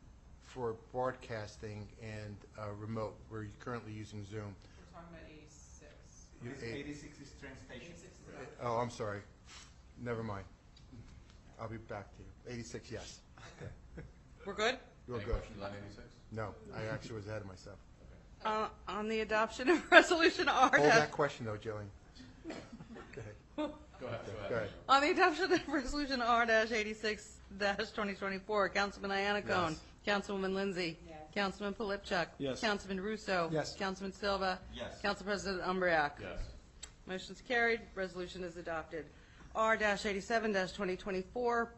for broadcasting and remote, we're currently using Zoom? We're talking about 86. You- 86 is train station. 86 is about. Oh, I'm sorry. Never mind. I'll be back to you. 86, yes. Okay. We're good? You're Any good. questions on 86? No, I actually was ahead of myself. On the adoption of resolution R- Hold that question, though, Jillian. Go ahead. Go ahead. Go ahead. On the adoption of resolution R-86-2024, Councilman Iannacone. Yes. Councilwoman Lindsay. Yes. Councilman Polypchuk. Yes. Councilman Russo. Yes. Councilman Silva. Yes. Council President Umbreak. Yes. Motion's carried. Resolution is adopted. R-87-2024,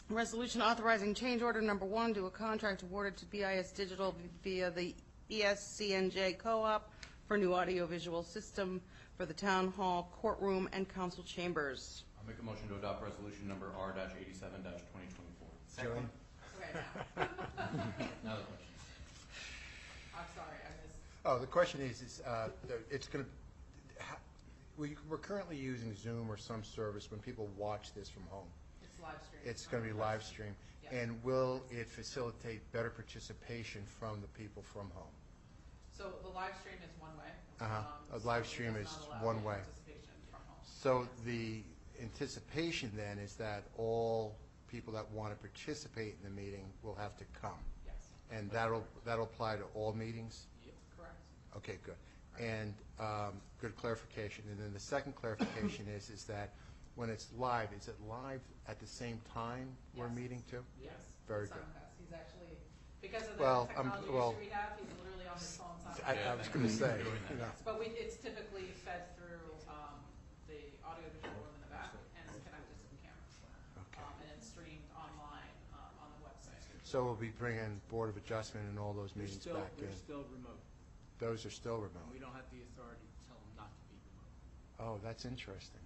resolution authorizing change order number 1 to a contract awarded to BIS Digital via the ESCNJ Co-op for new audiovisual system for the town hall, courtroom, and council chambers. I'll make a motion to adopt resolution number R-87-2024. Second. Okay, Now the question. I'm sorry, I missed. Oh, the question is it's going to, we're currently using Zoom or some service when people watch this from home. It's live stream. It's going to be live stream. Yeah. And will it facilitate better participation from the people from home? So the live stream is one way. A So live it stream does is not allow one way. participation from home. So the anticipation then is that all people that want to participate in the meeting will have to come? Yes, And that'll apply to all meetings? correct. Okay, good. And good clarification. And then the second clarification is that when it's live, is it live at the same time we're Yes. meeting too? Yes. Very it's good. simulcast. He's actually, because of the Well, technology well, issue we have, he's literally on his phone I simulcast. was going to say, you know. But it's typically fed through the audio-visual room in the back, and it's connected to the cameras. Okay. And it's streamed online on the website. So we'll be bringing Board of Adjustment and all those meetings back in. They're still remote. Those are still remote. We don't have the authority to tell them not to be remote. Oh, that's interesting.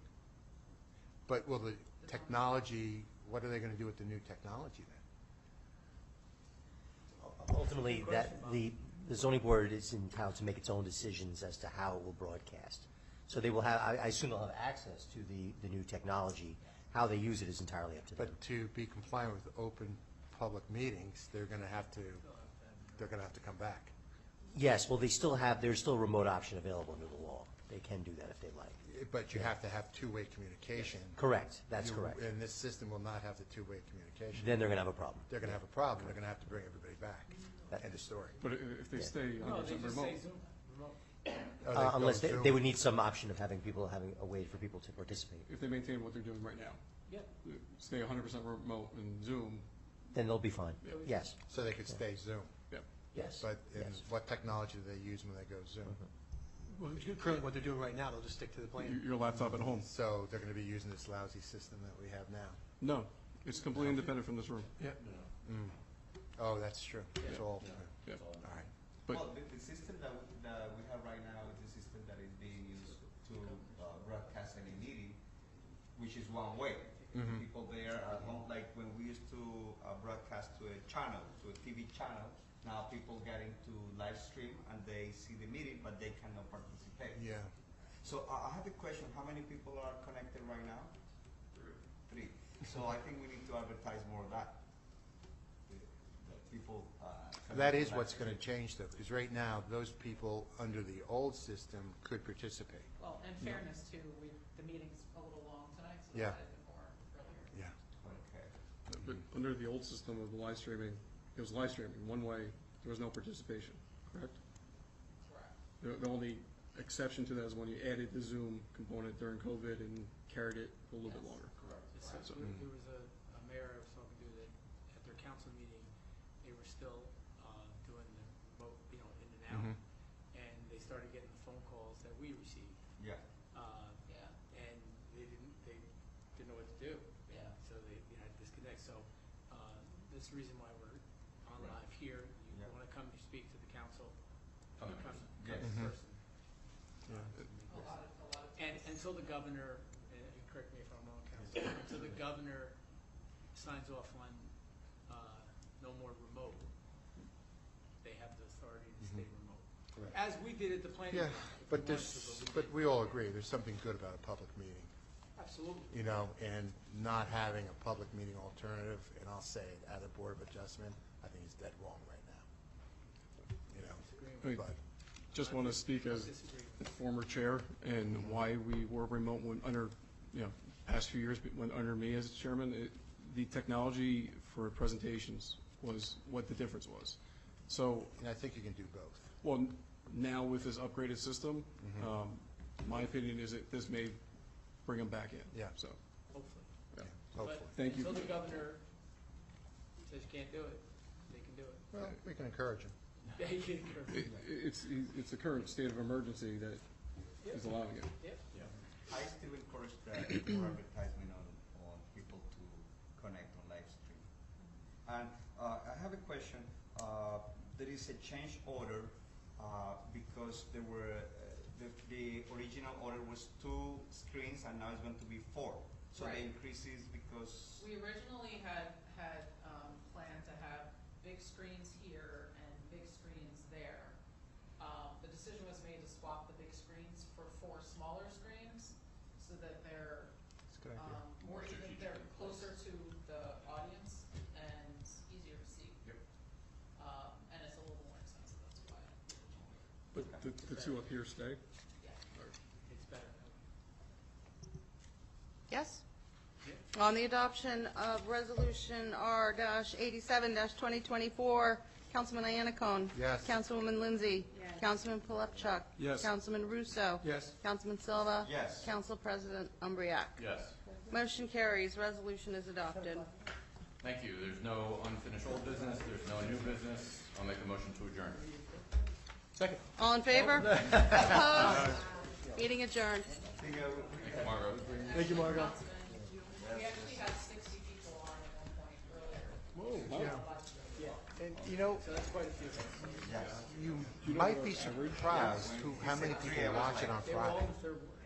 But will the technology, what are they going to do with the new technology then? Ultimately, the zoning board is entitled to make its own decisions as to how it will broadcast. So they will have, I assume they'll have access to the new technology. How they use it is entirely up to them. But to be compliant with open public meetings, they're going to have to come back. Yes, well, there's still a remote option available under the law. They can do that if they like. But you have to have two-way communication. Correct, that's correct. And this system will not have the two-way communication. Then they're going to have a problem. They're going to have a problem. They're going to have to bring everybody back. End of story. But if they stay No, they 100% just remote, say Zoom. Remote. Unless go Zoom. they would need some option of having a way for people to participate. if they maintain what they're doing right now, stay 100% remote in Zoom, Then they'll be fine. Yes. So they could stay Zoom. Yep. Yes. But what technology do they use when they go Zoom? Well, currently, what they're doing right now, they'll just stick to the plan. your laptop at home. So they're going to be using this lousy system that we have now. No, it's completely independent from this room. Yeah. Mm. Oh, that's true. It's all. Yeah. All right. But Well, the system that we have right now is the system that is being used to broadcast any meeting, which is one way. Mhm. People there at home, like when we used to broadcast to a channel, to a TV channel, now people get into live stream and they see the meeting, but they cannot participate. Yeah. So I have a question, how many people are connected right now? Three. So I think we need to advertise more of that. The people. That is what's going to change, though, because right now, those people under the old system could participate. Well, in fairness too, the meeting's a little long tonight, so Yeah. that had been more earlier. Yeah. Okay. But under the old system of the live streaming, it was live streaming, one way, there was no participation, correct? Correct. The only exception to that is when you added the Zoom component during COVID and carried it a little bit longer. Correct. So- There was a mayor I was talking to that at their council meeting, they were still doing the remote, in and out. Mhm. And they started getting the phone calls that we received. Yeah. And they didn't know what to do. Yeah. So they had to disconnect. So that's the reason why we're on Right. live here. You Yeah. want to come to speak to the council? Come in Come person. Yes. in Mhm. person. Yeah. A lot of And until the governor, and correct me if I'm wrong, Council, until the governor signs off on no more remote, they have the authority to stay remote. Correct. As we did at the planning. Yeah, board, if but we wanted there's, to, but we all agree, there's something good about a public meeting, Absolutely. and not having a public meeting alternative, and I'll say it, at a Board of Adjustment, I think is dead wrong right now. I But, just want to speak as Disagree. former chair and why we were remote when under, past few years, when under me as chairman, the technology for presentations was what the difference was. So, and I think you can do both. well, now with this upgraded system, my opinion is that this may bring them back in. Yeah. So, Hopefully. yeah. Hopefully. But Thank you. until the governor says you can't do it, they can do it. Well, we can encourage them. They can encourage it. It's the current state of emergency that is allowing it. Yep. I still encourage more advertisement on people to connect on live stream. And I have a question. There is a change order because there were the original order was 2 screens and now it's going to be 4. So the Right. increase is because We originally had planned to have big screens here and big screens there. The decision was made to swap the big screens for 4 smaller screens so that they're It's a good idea. more even, they're closer to the audience and easier to see. Yep. And it's a little more expensive, that's why. But the two up here stay? Yeah. It's better. Yes? On the adoption of Resolution R-87-2024, Councilman Iannacone. Yes. Councilwoman Lindsay. Yes. Councilman Polepchuk. Yes. Councilman Russo. Yes. Councilman Silva. Yes. Council President Umbreak. Yes. Motion carries. Resolution is adopted. Thank you. There's no unfinished old business. There's no new business. I'll make a motion to adjourn. Second. All in favor? Opposed? Meeting adjourned. Thank you, Margot. Thank you, Margot. We actually had 60 people on at one point earlier. Whoa. Yeah. And, So that's quite a few. You might be surprised how many people watch it on They were all Friday. in the third ward.